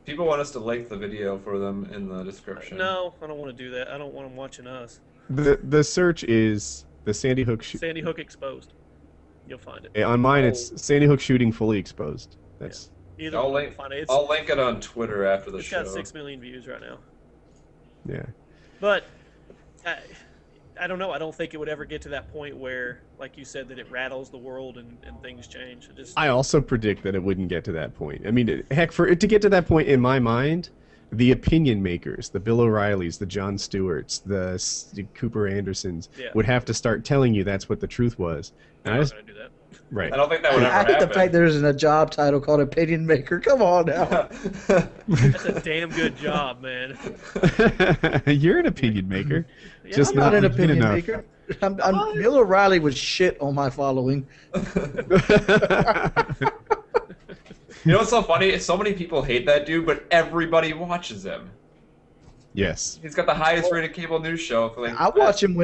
People want us to link the video for them in the description. No, I don't want to do that. I don't want them watching us. The search is the Sandy Hook. Sandy Hook exposed. You'll find it. On mine, it's Sandy Hook shooting fully exposed. That's Either I'll one, link. you'll find it. I'll link it on Twitter after the It's show. got 6 million views right now. yeah. But I don't know. I don't think it would ever get to that point where, like you said, that it rattles the world and things change. I also predict that it wouldn't get to that point. I mean, heck, for it to get to that point in my mind, the opinion makers, the Bill O'Reillys, the Jon Stewarts, the Cooper Andersons, Yeah. would have to start telling you that's what the truth was. And I'm I not just going to do that. right. I don't think that would I ever hate happen. the fact there's a job title called opinion maker. Come on now. That's a damn good job, man. You're an opinion maker. Yeah, Just I'm not an good opinion enough. maker. Bill O'Reilly was shit on my following. You know what's so funny? So many people hate that dude, but everybody watches him. Yes. He's got the highest rated cable news show. For like, I watch him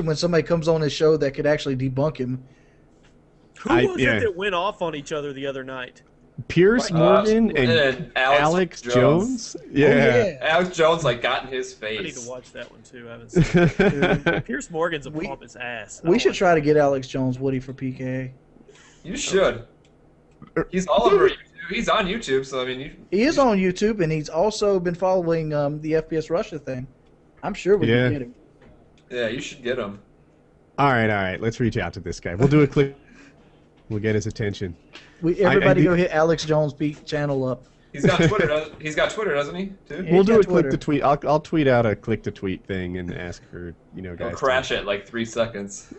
when somebody comes on his show that could actually debunk him. Who was it that went off on each other the other night? Pierce Morgan and Alex Jones. Yeah. Oh, yeah. Alex Jones like got in his face. I need to watch that one too. I haven't seen it. Pierce Morgan's a pompous ass. We should try to get Alex Jones Woody for PKA. You should. He's all over YouTube. He's on YouTube, so I mean, he is on YouTube, and he's also been following the FPS Russia thing. I'm sure we can get him. Yeah, you should get him. All right. Let's reach out to this guy. We'll do a click. We'll get his attention. Everybody go hit Alex Jones Beat channel up. He's got Twitter. He's got Twitter, doesn't he? Too? We'll do a click to tweet. I'll tweet out a click to tweet thing and ask for guys. He'll crash it like 3 seconds.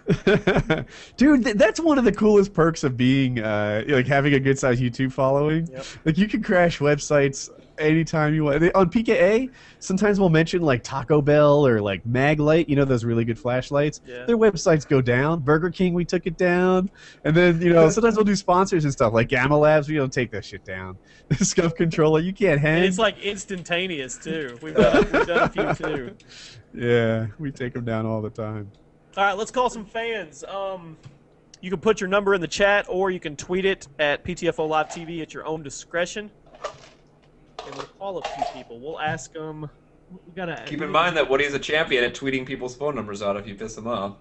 Dude, that's one of the coolest perks of being like having a good sized YouTube following. Yep. Like you can crash websites anytime you want. On PKA, sometimes we'll mention like Taco Bell or like Maglite, those really good flashlights. Yeah. Their websites go down. Burger King, we took it down. And then, sometimes we'll do sponsors and stuff like Gamma Labs, we don't take that shit down. Scuff Controller, you can't hang. And it's like instantaneous too. We've done a few too. Yeah, we take them down all the time. All right, let's call some fans. You can put your number in the chat, or you can tweet it at PTFO Live TV at your own discretion. And we'll call a few people. We'll ask them. We gotta keep in mind that Woody's a champion at tweeting people's phone numbers out if you piss them off.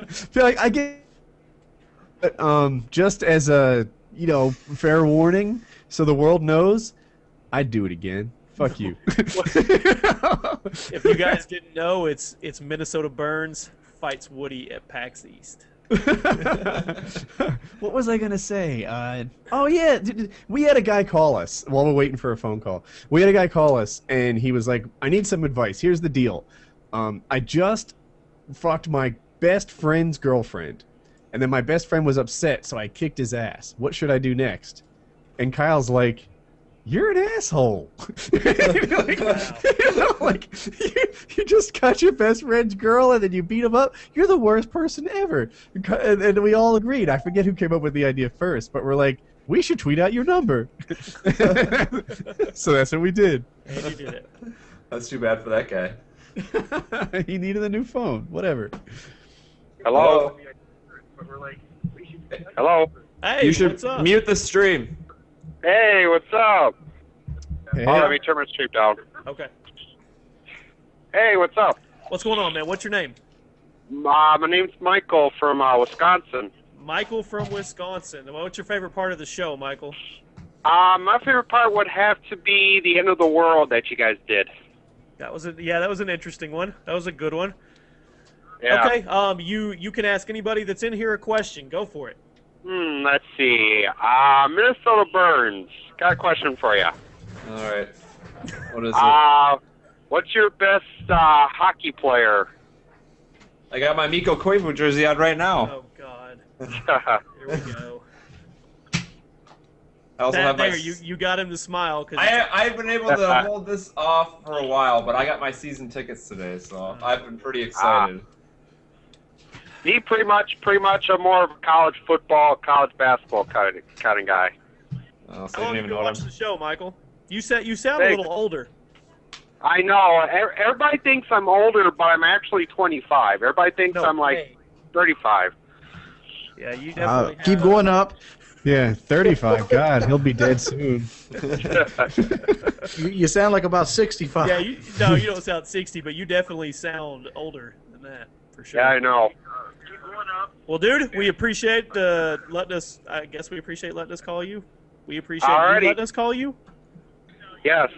Feel like I get, just as a fair warning, so the world knows, I'd do it again. Fuck you. If you guys didn't know, it's Minnesota Burns fights Woody at PAX East. What was I gonna say? Oh yeah, we had a guy call us while we're waiting for a phone call. We had a guy call us, and he was like, "I need some advice. Here's the deal. I just fucked my best friend's girlfriend, and then my best friend was upset, so I kicked his ass. What should I do next?" And Kyle's like, "You're an asshole." You just got your best friend's girl and then you beat him up. You're the worst person ever. And we all agreed. I forget who came up with the idea first, but we're like, we should tweet out your number. So that's what we did. And you did it. That's too bad for that guy. He needed a new phone. Whatever. Hello. Hello. Hey, You should what's up? mute the stream. Hey, what's up? Hey. Oh, let me turn my stream down. Okay. Hey, what's up? What's going on, man? What's your name? My name's Michael from Wisconsin. Michael from Wisconsin. What's your favorite part of the show, Michael? My favorite part would have to be the end of the world that you guys did. That was an interesting one. That was a good one. Yeah. Okay. You can ask anybody that's in here a question. Go for it. Let's see. Minnesota Burns. Got a question for you. All right. What is it? What's your best hockey player? I got my Mikko Koivu jersey on right now. Oh God. Here we go. I also have my. You got him to smile because I've been able to hold this off for a while, but I got my season tickets today, so I've been pretty excited. Me, pretty much, I'm more of a college football, college basketball kind of guy. So I How long don't have even you know been what watching I'm. the show, Michael? You sound a Thanks. little older. I know. Everybody thinks I'm older, but I'm actually 25. Everybody thinks I'm like 35. Yeah, you definitely Keep have- going up. Yeah, 35. God, he'll be dead soon. You sound like about 65. Yeah, you don't sound 60, but you definitely sound older than that for sure. Yeah, I know. Well, dude, we appreciate letting us. I guess we appreciate letting us call you. We appreciate Alrighty. you letting us call you. Yes.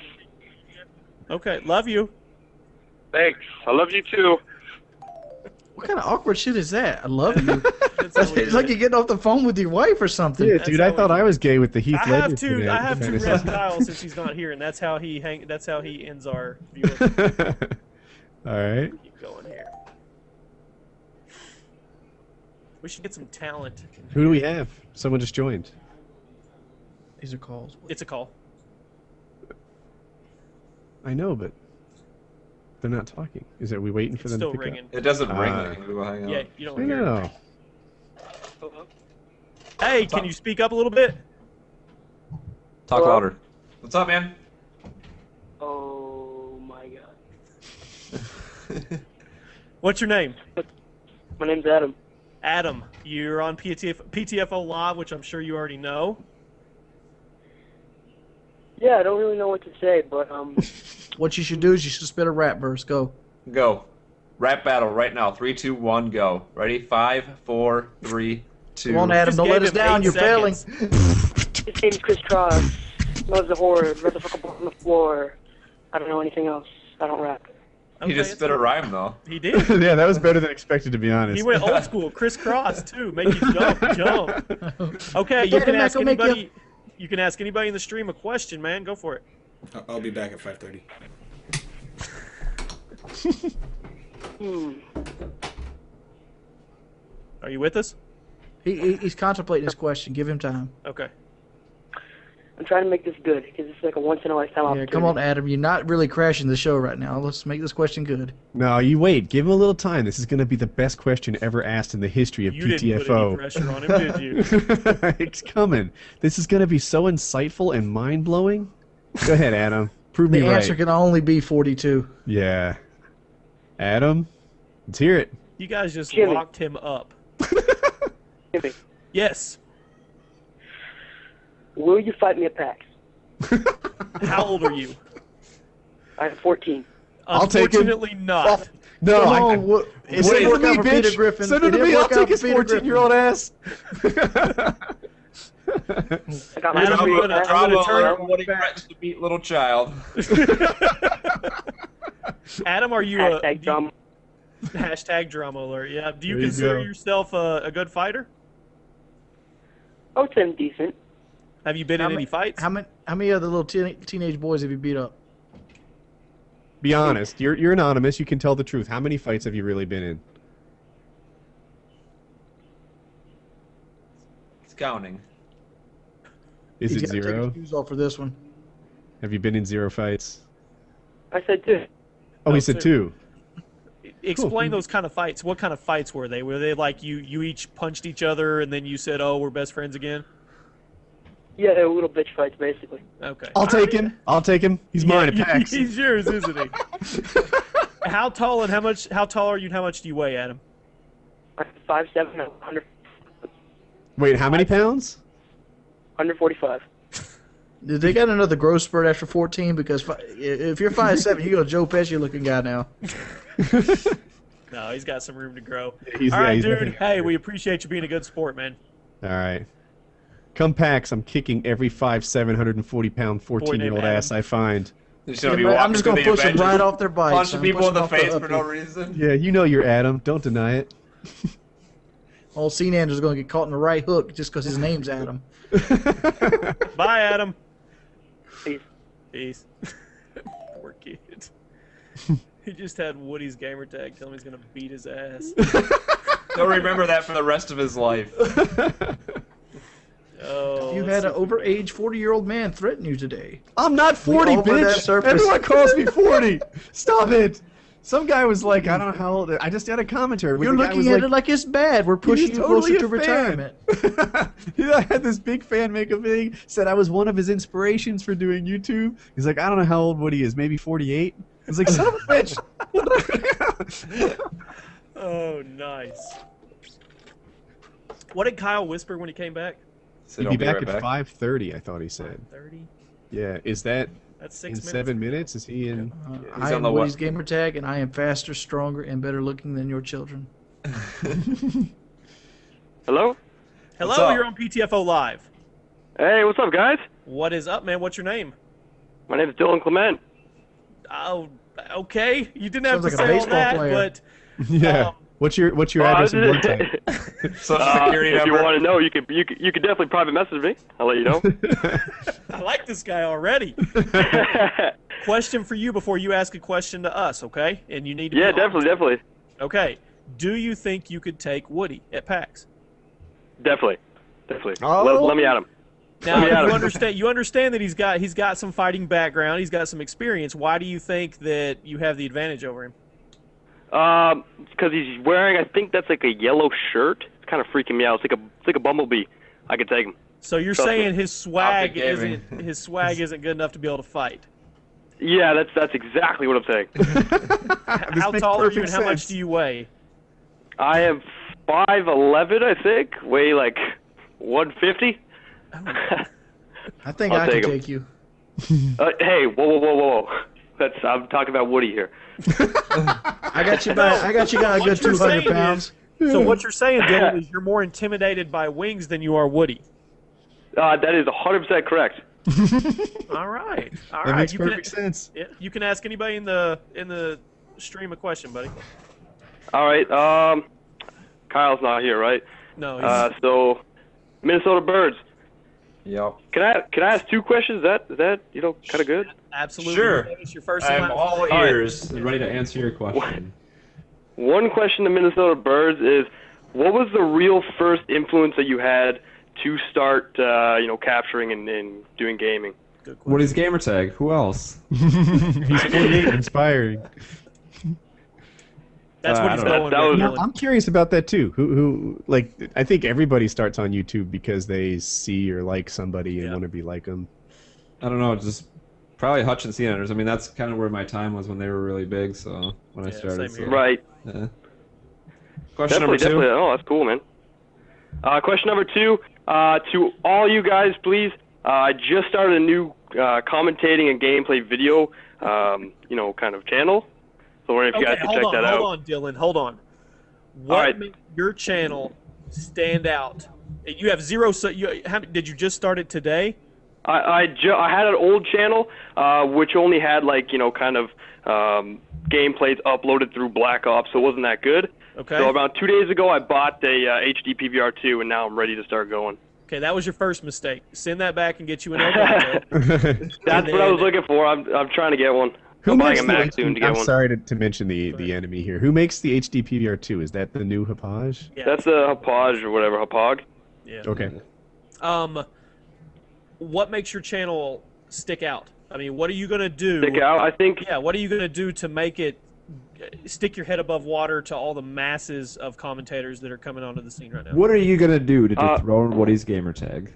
Okay, love you. Thanks. I love you too. What kind of awkward shit is that? I love you. That's how we It's do like it. you're getting off the phone with your wife or something. Yeah, That's dude, how I thought we- I was gay with the Heath I Ledger. have to. I have to fantasy. rep Kyle since he's not here, and that's how he That's how he ends our viewing. All right. Keep going here. We should get some talent. Who do we have? Someone just joined. These are calls. It's a call. I know, but They're not talking. Is it? Are we waiting for It's them still to pick ringing. It doesn't ring. Uh, We will hang Yeah, up. you up? don't hear it. No. Hey, can you speak up a little bit? Talk Hello? louder. What's up, man? Oh my god. What's your name? My name's Adam. Adam. You're on PTFO Live, which I'm sure you already know. Yeah, I don't really know what to say, but What you should do is you should spit a rap verse. Go. Go. Rap battle right now. 3, 2, 1, go. Ready? 5, 4, 3, 2. Come on, Adam. Just Don't let gave us him down. 8 You're failing. seconds. his name's Chris Cross. Knows the horror, read the fuck up on the floor. I don't know anything else. I don't rap. He just spit a rhyme though. He did. Yeah, that was better than expected, to be honest. He went old school, crisscross too, make you jump. Okay, you Get can him, ask Michael, make anybody. You can ask anybody in the stream a question, man. Go for it. I'll be back at 5:30. Are you with us? He's contemplating his question. Give him time. Okay. I'm trying to make this good because it's like a once in a lifetime Yeah, opportunity. come on, Adam. You're not really crashing the show right now. Let's make this question good. No, you wait. Give him a little time. This is going to be the best question ever asked in the history of You didn't put any PTFO. pressure on him, did you? It's coming. This is going to be so insightful and mind-blowing. Go ahead, Adam. Prove me The right. answer can only be 42. Yeah. Adam, let's hear it. You guys just Jimmy. locked him up. Jimmy, Yes. will you fight me at PAX? How old are you? I'm 14. I'll take him. Unfortunately, not. No, Come I, on, what, it send didn't him work to me, out for Peter bitch. Griffin. Send him It to didn't me. I'll work out take for his Peter Griffin. 14-year-old ass. I got my Adam, degree I'm at gonna PAX. turn- what he threatens to beat little child. Adam, are you Hashtag drama. hashtag drama alert? Yeah. Do you There you consider go. yourself a good fighter? I would say I'm decent. Have you been in any fights? How many other little teenage boys have you beat up? Be honest. You're anonymous. You can tell the truth. How many fights have you really been in? It's counting. Is He's it gotta take 0? his shoes off for this one. Have you been in 0 fights? I said two. Oh, No, he said 2. Explain those kind of fights. What kind of fights were they? Were they like you each punched each other and then you said, "Oh, we're best friends again"? Yeah, they were little bitch fights, basically. Okay. I'll take him. I'll take him. He's mine at PAX. He's yours, isn't he? How tall and how much? How tall are you? And how much do you weigh, Adam? I'm 5'7", Wait, how many pounds? 145. Did they got another growth spurt after 14? Because if you're 5'7", you're a Joe Pesci looking guy now. No, he's got some room to grow. He's- All yeah, right, he's dude. definitely- Hey, we appreciate you being a good sport, man. All right. Come PAX, I'm kicking every 5'7", 140-pound, 14-year-old Adam. ass I find. You should Yeah, be man, I'm walking just through gonna the push them Avengers, right off their bikes. punching I'm people in pushing the off face for no uphill. reason. Yeah, you know you're Adam. Don't deny it. Old Scene Andrew's gonna get caught in the right hook just because his name's Adam. Bye, Adam. Peace. Peace. Poor kid. He just had Woody's gamer tag. Tell him he's gonna beat his ass. He'll remember that for the rest of his life. Oh, You let's had an see if we- overage 40-year-old man threaten you today. I'm not 40, over that bitch. surface. Everyone calls me 40. Stop it. Some guy was like, I don't know how old. I just had a commentary. where You're the guy looking was at it like it's bad. We're pushing he's you totally closer to a fan. retirement. I had this big fan make a thing, said I was one of his inspirations for doing YouTube. He's like, I don't know how old Woody is, maybe 48. I was like, son of a bitch. Oh, nice. What did Kyle whisper when he came back? So He'd don't be back right at 5:30, I thought he said. 30. Yeah, is that That's in 6 minutes. 7 minutes? Is he in? I on am the Woody's gamer tag, and I am faster, stronger, and better looking than your children. Hello? What's Hello, up? you're on PTFO Live. Hey, what's up, guys? What is up, man? What's your name? My name is Dylan Clement. Oh, okay. You didn't have Sounds to like a say all baseball that, player. but Yeah. What's your address and blood type? Social security If you number. want to know, you could definitely private message me. I'll let you know. I like this guy already. Question for you before you ask a question to us, okay? And you need to. Yeah, be honest. definitely. Okay. Do you think you could take Woody at PAX? Definitely. Oh. Let me at him. Now you understand that he's got some fighting background, he's got some experience. Why do you think that you have the advantage over him? Because he's wearing, I think that's like a yellow shirt. It's kind of freaking me out. It's like a bumblebee. I could take him. So you're Trust saying me. his swag isn't good enough to be able to fight? Yeah, that's exactly what I'm saying. How tall are you and how much do you weigh? I am 5'11", I think. Weigh like 150. I think I'll I can take him. take you. Hey, whoa. I'm talking about Woody here. I got you by a good 200 pounds. So what you're saying, Dylan, is you're more intimidated by Wings than you are Woody. That is 100% correct. All right. That makes perfect sense. Yeah, you can ask anybody in the stream a question, buddy. All right. Kyle's not here, right? No. So Minnesota Birds. Yep. Can I ask 2 questions? Is that kind of good? Absolutely. Sure. It's your first and I'm last. all ears and ready to answer your question. One question to Minnesota Birds is, what was the real first influence that you had to start, capturing and doing gaming? Woody's gamertag. Who else? He's 48, inspiring. That's what I he's don't know. going with. Now, Dylan. I'm curious about that too. Who like? I think everybody starts on YouTube because they see or like somebody and want to be like them. I don't know. Just probably Hutch and CNNers. I mean, that's kind of where my time was when they were really big. So when I started. same here. Right. Yeah. Question Definitely. number 2. Oh, that's cool, man. Question number 2, to all you guys, please. I just started a new commentating and gameplay video, kind of channel. So I'm wondering if you guys can check that out. Hold on, Dylan. Hold on. What made your channel stand out? You have 0. Did you just start it today? I had an old channel, which only had gameplays uploaded through Black Ops, so it wasn't that good. Okay. So about 2 days ago, I bought a HD PVR2, and now I'm ready to start going. Okay, that was your first mistake. Send that back and get you an Elgato. That's what I was looking for. I'm trying to get one. I'm buying a Mac soon to get I'm one. sorry to mention the enemy here. Who makes the HD PVR2? Is that the new Hapage? Yeah. That's a Hapage or whatever, Hapag. Yeah. Okay. What makes your channel stick out? I mean, what are you gonna do? Stick out, I think. Yeah. What are you gonna do to make it stick your head above water to all the masses of commentators that are coming onto the scene right now? What are you gonna do to dethrone Woody's gamertag?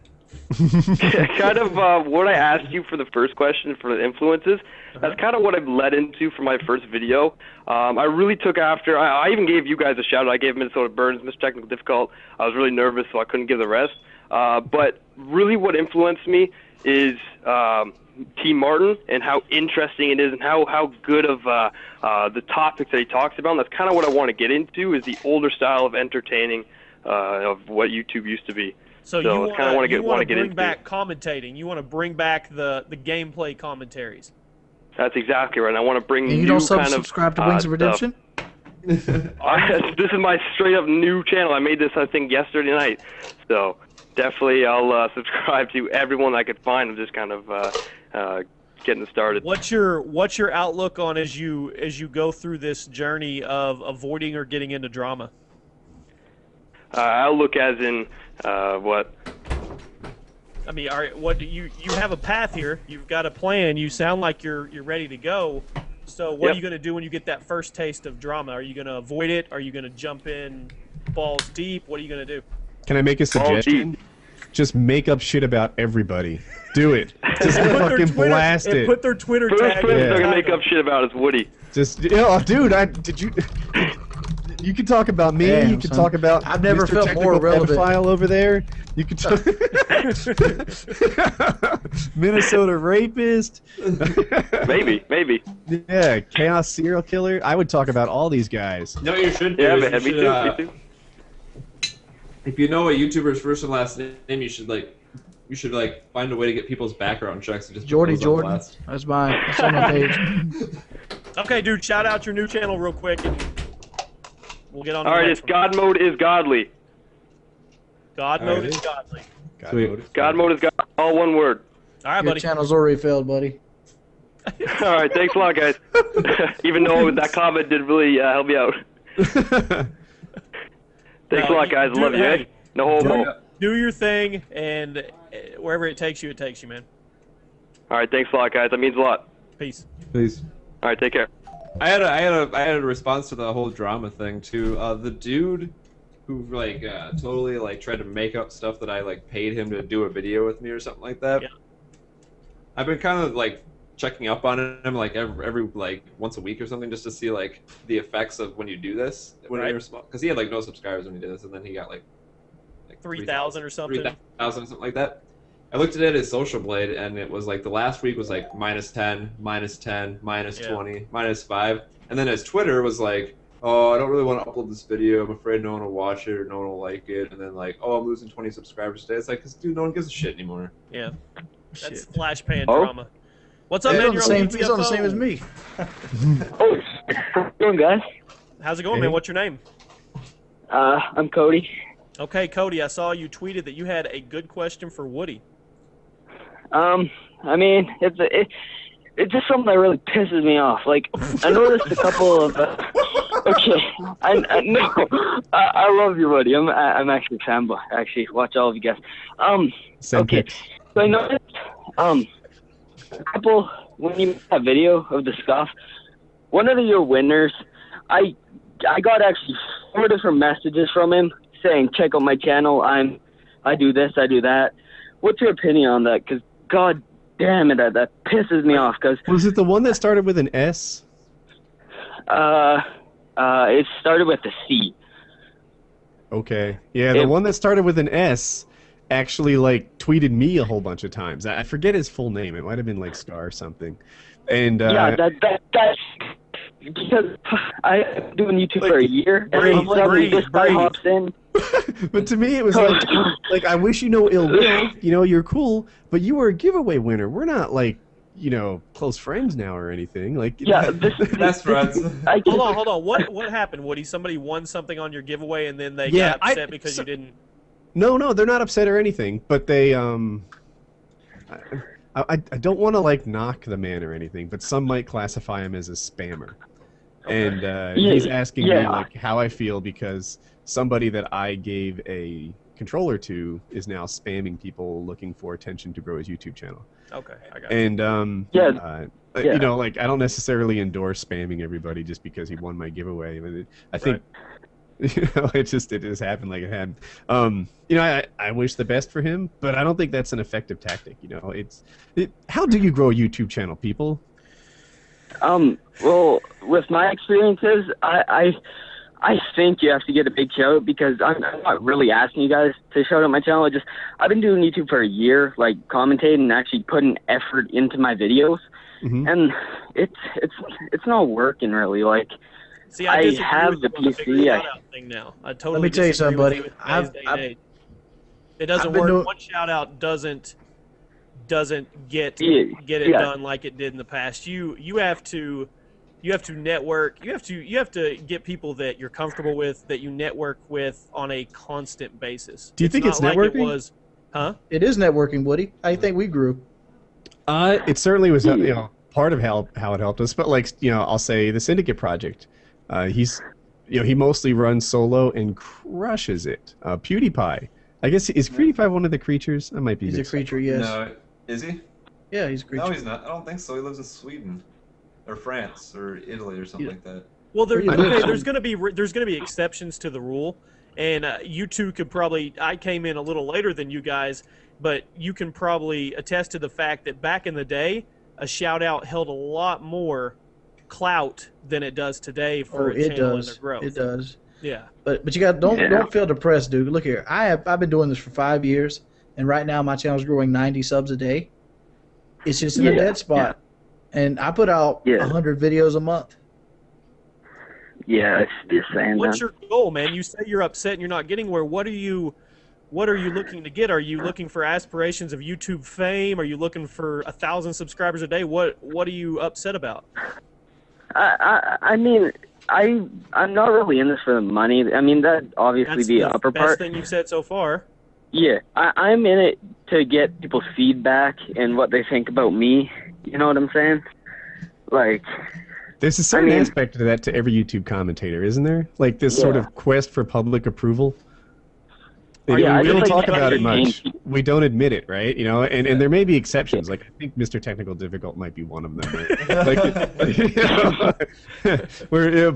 Kind of what I asked you for the first question for the influences. That's kind of what I've led into for my first video. I really took after. I even gave you guys a shout out. I gave Minnesota Burns, Mr. Technical Difficult. I was really nervous, so I couldn't give the rest. But really, what influenced me is T. Martin and how interesting it is, and how good of the topics that he talks about. And that's kind of what I want to get into, is the older style of entertaining of what YouTube used to be. So you want to bring into back commentating. You want to bring back the gameplay commentaries. That's exactly right. And I want to bring And you new don't kind of subscribe to Wings of Redemption? This is my straight up new channel. I made this, I think, yesterday night. So definitely I'll subscribe to everyone I could find. I'm just kind of getting started. What's your outlook on as you go through this journey of avoiding or getting into drama? Outlook as in what? I mean, you have a path here. You've got a plan. You sound like you're ready to go. So what are you going to do when you get that first taste of drama? Are you going to avoid it? Are you going to jump in balls deep? What are you going to do? Can I make a suggestion? Just make up shit about everybody. Do it. Just fucking blast it. Put their Twitter First tag. person they're gonna make up shit about is Woody. Just, oh, dude, you can talk about me. Damn, you can son. talk about I've never Mr. felt Technical more relevant. Pedophile over there. You can talk Minnesota rapist. Maybe. Yeah, chaos serial killer. I would talk about all these guys. No, you should do. Yeah, is man, you me should, too. If you know a YouTuber's first and last name, you should find a way to get people's background checks and just put Jordy those on Jordan. blast. That's mine. That's on my page. Okay, dude, shout out your new channel real quick, and we'll get on. All right, it's God Mode is Godly. God All mode right. is godly. Sweet. God Mode is Godly. All one word. All right, Your buddy. channel's already failed, buddy. All right, thanks a lot, guys. Even though that comment did really help me out. Thanks a lot, guys. I love you. Hey, No homo. do your thing, and wherever it takes you, man. All right, thanks a lot, guys. That means a lot. Peace. Please. All right, take care. I had a response to the whole drama thing too. The dude who like totally like tried to make up stuff that I like paid him to do a video with me or something like that. Yeah. I've been kind of like checking up on him like every like once a week or something just to see like the effects of when you do this when Right. you're small, because he had like no subscribers when he did this, and then he got like 3,000 or something. 3,000 or something like that. I looked at it as Social Blade, and it was like the last week was like -10, -10, -20, -5, and then his Twitter was like, oh, I don't really want to upload this video. I'm afraid no one will watch it or no one will like it. And then like, oh, I'm losing 20 subscribers today. It's like, 'cause dude, no one gives a shit anymore. Yeah. That's Shit. flashpan Oh. drama. What's up, He's man? on, You're the same, PTFO. he's on the same as me. Oh, how you doing, guys? How's it going, Hey. man? What's your name? I'm Cody. Okay, Cody, I saw you tweeted that you had a good question for Woody. I mean, it's just something that really pisses me off. Like, I noticed a couple of. Okay, I no, I love you, Woody. I'm actually a fanboy. Actually, watch all of you guys. Send Okay, pics. so I noticed a couple when you made that video of the stuff. One of your winners, I got actually 4 different messages from him saying, check out my channel. I do this, I do that. What's your opinion on that? Because god damn it, that pisses me off. Cause Was it the one that started with an S? it started with a C. Okay. Yeah, the one that started with an S actually like tweeted me a whole bunch of times. I forget his full name. It might have been like Star or something. And Yeah, that's because I've been doing YouTube for a year, and then suddenly this guy hops in. but to me, it was like I wish you no ill will. You know, you're cool, but you were a giveaway winner. We're not like, you know, close friends now or anything. Like, Yeah, Best friends. Hold on. What happened, Woody? Somebody won something on your giveaway, and then they got upset because you didn't. No, they're not upset or anything. But they I don't want to like knock the man or anything, but some might classify him as a spammer. And he's asking me like how I feel because somebody that I gave a controller to is now spamming people looking for attention to grow his YouTube channel. Okay, I got it. And you know, like I don't necessarily endorse spamming everybody just because he won my giveaway. I mean, I think you know, it just happened like it had. You know, I wish the best for him, but I don't think that's an effective tactic. You know, how do you grow a YouTube channel, people? Well, with my experiences, I think you have to get a big shout out because I'm not really asking you guys to shout out my channel. I've been doing YouTube for a year, like commentating and actually putting effort into my videos, and it's not working really. Like, See, I have the PC. Thing now. I totally Let me tell you disagree something, with buddy. you with today's day and age. It doesn't been work. doing- One shout out doesn't get Yeah. done like it did in the past. You have to network. You have to get people that you're comfortable with, that you network with on a constant basis. Do you think it's not networking? Like it was, huh? It is networking, Woody. How do you think we grew? It certainly was, you know, part of how it helped us. But like, you know, I'll say the Syndicate project. He mostly runs solo and crushes it. PewDiePie. I guess is PewDiePie one of the creatures? I might be. He's a mixed up. creature, yes. No, is he? Yeah, he's a creature. No, he's not. I don't think so. He lives in Sweden, or France, or Italy, or something like that. Well, Where you live? there's gonna be exceptions to the rule, and you two could probably. I came in a little later than you guys, but you can probably attest to the fact that back in the day, a shout out held a lot more clout than it does today for a it channel and does. their growth. It does. Yeah. But you got don't feel depressed, dude. Look here, I've been doing this for 5 years, and right now my channel's growing 90 subs a day. It's just in a dead spot, and I put out 100 videos a month. Yeah, it's just saying. What's your goal, man? You say you're upset and you're not getting where. What are you looking to get? Are you looking for aspirations of YouTube fame? Are you looking for 1,000 subscribers a day? What are you upset about? I mean, I'm not really in this for the money. I mean, that obviously That's the the upper best part. thing you've said so far. Yeah, I'm in it to get people's feedback and what they think about me. You know what I'm saying? Like, There's a certain aspect to that to every YouTube commentator, isn't there? Like this sort of quest for public approval. We Yeah, I don't just talk like about it fucking much. We don't admit it, right? You know, and there may be exceptions. Like I think Mr. Technical Difficult might be one of them. Right?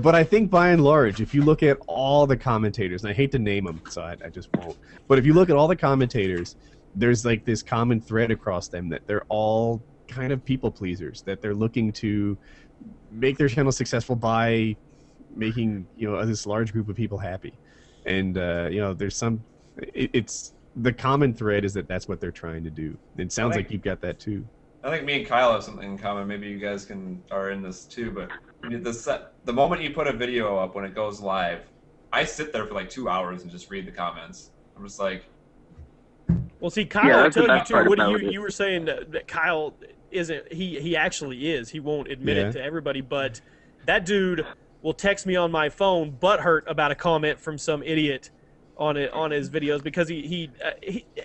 But I think by and large, if you look at all the commentators, and I hate to name them, so I just won't. But if you look at all the commentators, there's like this common thread across them that they're all kind of people pleasers. That they're looking to make their channel successful by making this large group of people happy, and there's some. It's the common thread is that that's what they're trying to do. It sounds like you've got that too. I think me and Kyle have something in common. Maybe you guys are in this too. But the moment you put a video up when it goes live, I sit there for like 2 hours and just read the comments. I'm just like, well, see, Kyle, I'll tell you too. What you were saying that Kyle isn't. He actually is. He won't admit it to everybody, but that dude will text me on my phone butthurt about a comment from some idiot on his videos because he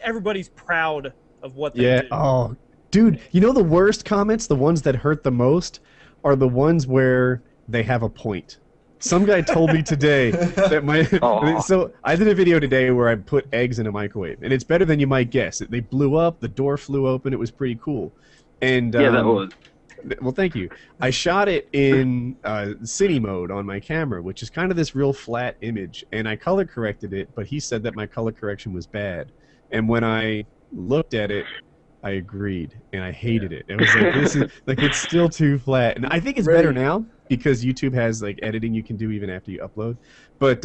everybody's proud of what they do. Oh, dude, the worst comments, the ones that hurt the most, are the ones where they have a point. Some guy told me today that so I did a video today where I put eggs in a microwave, and it's better than you might guess. They blew up, the door flew open, it was pretty cool. And yeah, that was. Well, thank you. I shot it in cine mode on my camera, which is kind of this real flat image, and I color corrected it, but he said that my color correction was bad. And when I looked at it, I agreed, and I hated it. It was like, this is like it's still too flat, and I think it's better now because YouTube has like editing you can do even after you upload. But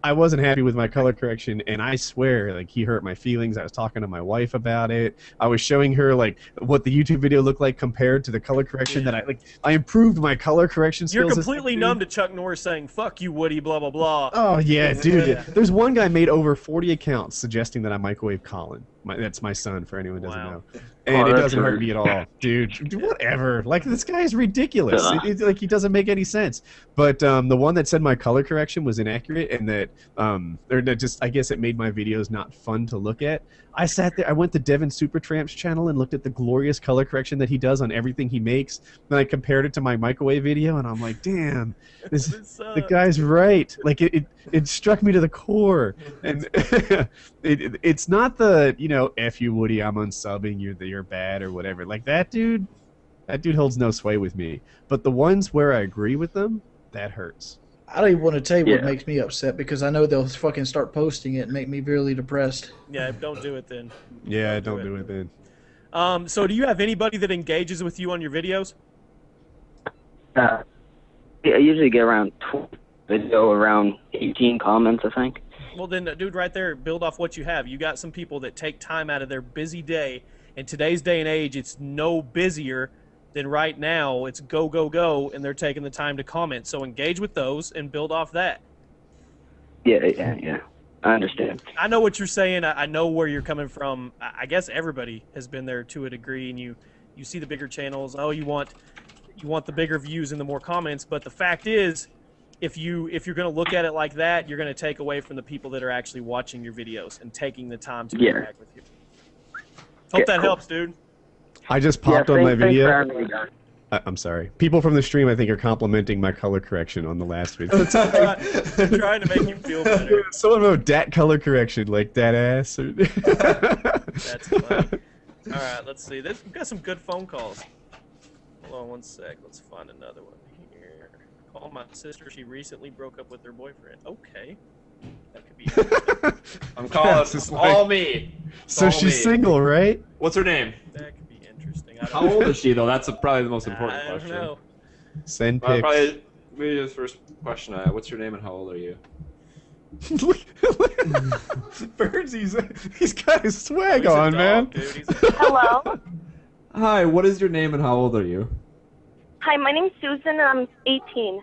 I wasn't happy with my color correction, and I swear, like, he hurt my feelings. I was talking to my wife about it. I was showing her like what the YouTube video looked like compared to the color correction that I improved my color correction skills. You're completely numb to Chuck Norris saying "fuck you, Woody," blah blah blah. Oh yeah, dude. There's one guy made over 40 accounts suggesting that I microwave Colin. That's my son, for anyone who doesn't know. And it doesn't hurt me at all, dude. Whatever. Like, this guy is ridiculous. It's like, he doesn't make any sense. But the one that said my color correction was inaccurate and that, I guess it made my videos not fun to look at. I sat there. I went to Devin Supertramp's channel and looked at the glorious color correction that he does on everything he makes. Then I compared it to my microwave video, and I'm like, damn, the guy's right. Like, it struck me to the core. And it's not the, F you, Woody, I'm unsubbing, you're bad or whatever. Like, that dude holds no sway with me. But the ones where I agree with them, that hurts. I don't even want to tell you what makes me upset because I know they'll fucking start posting it and make me really depressed. Yeah, don't do it then. Yeah, don't do it then. So do you have anybody that engages with you on your videos? I usually get around 12 video, around 18 comments, I think. Well, then, dude, right there, build off what you have. You got some people that take time out of their busy day. In today's day and age, it's no busier than right now. It's go, go, go, and they're taking the time to comment. So engage with those and build off that. Yeah. I understand. I know what you're saying. I know where you're coming from. I guess everybody has been there to a degree, and you see the bigger channels. Oh, you want the bigger views and the more comments. But the fact is, if you're going to look at it like that, you're going to take away from the people that are actually watching your videos and taking the time to interact with you. Hope that helps, dude. I just popped on my video. I'm sorry. People from the stream, I think, are complimenting my color correction on the last video. They're trying to make you feel better. Someone wrote dat color correction, like that ass. That's funny. All right, let's see. We've got some good phone calls. Hold on one sec. Let's find another one here. Call my sister. She recently broke up with her boyfriend. Okay. That could be interesting. I'm calling. All me. So she's single, right? What's her name? That could be interesting. How old is she, though? That's probably the most important question. I don't know. Send pics. Probably maybe the first question. What's your name and how old are you? Birds, he's got his swag on, man. Hello. Hi, what is your name and how old are you? Hi, my name's Susan and I'm 18.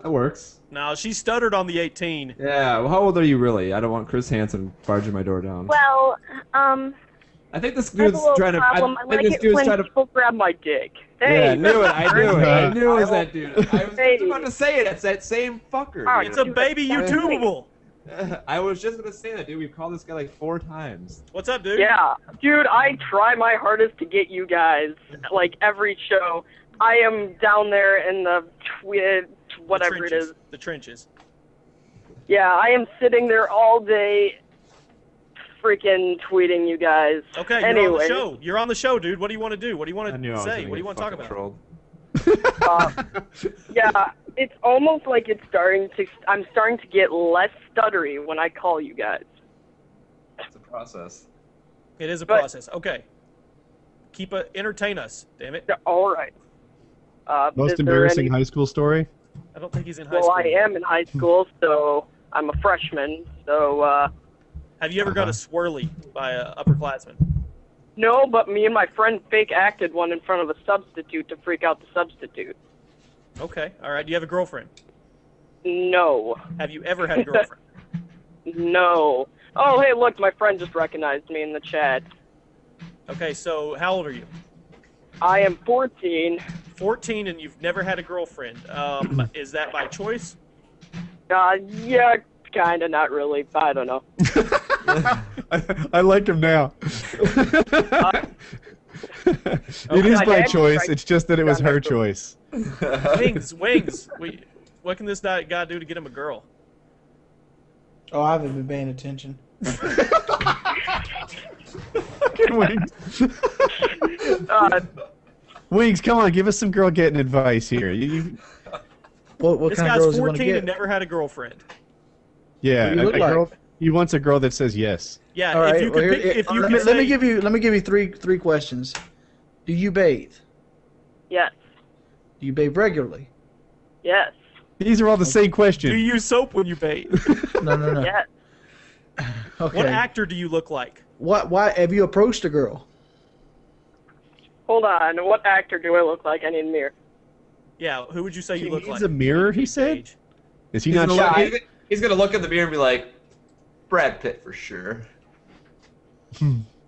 That works. No, she stuttered on the 18. Yeah, well, how old are you really? I don't want Chris Hansen barging my door down. Well, I think this I have dude's a little trying to. problem. I I think like this it dude's when trying to. people grab my dick. Hey, Yeah, I knew it. I knew it was that dude. I was Hey. just about to say it. It's that same fucker. Oh, It's a baby YouTubeable. I was just gonna say that, dude. We've called this guy like 4 times. What's up, dude? Yeah, dude, I try my hardest to get you guys, like, every show. I am down there in the whatever it is. The trenches. Yeah, I am sitting there all day freaking tweeting you guys. Okay, anyway. you're on the show. You're on the show, dude. What do you want to do? What do you want to say? What do you want to talk about? Yeah, it's almost like I'm starting to get less stuttery when I call you guys. It's a process. It is a process. Okay. Entertain us, damn it. All right. Most embarrassing high school story? I don't think he's in high school. Well, I am in high school, so I'm a freshman. So. Have you ever got a swirly by a upperclassman? No, but me and my friend fake acted one in front of a substitute to freak out the substitute. Okay. All right. Do you have a girlfriend? No. Have you ever had a girlfriend? No. Oh, hey, look, my friend just recognized me in the chat. Okay, so how old are you? I am 14. 14, and you've never had a girlfriend. Is that by choice? Yeah, kind of, not really. I don't know. I like him now. It is by choice. It's just that it was her choice. Wings. What can this guy do to get him a girl? Oh, I haven't been paying attention. Wings. Wings, come on, give us some girl getting advice here. What this kind guy's of girls 14 and never had a girlfriend. Yeah, What do you look like? girl. He wants a girl that says yes. Yeah, All right, if you could pick, let me give you three questions. Do you bathe? Yes. Do you bathe regularly? Yes. These are all the same questions. Do you use soap when you bathe? No. Yes. Okay. What actor do you look like? Why have you approached a girl? Hold on. What actor do I look like? I need a mirror. Yeah, who would you say you look like? He's a mirror, he said? Is he He's not gonna shy? he's gonna look in the mirror and be like, Brad Pitt for sure.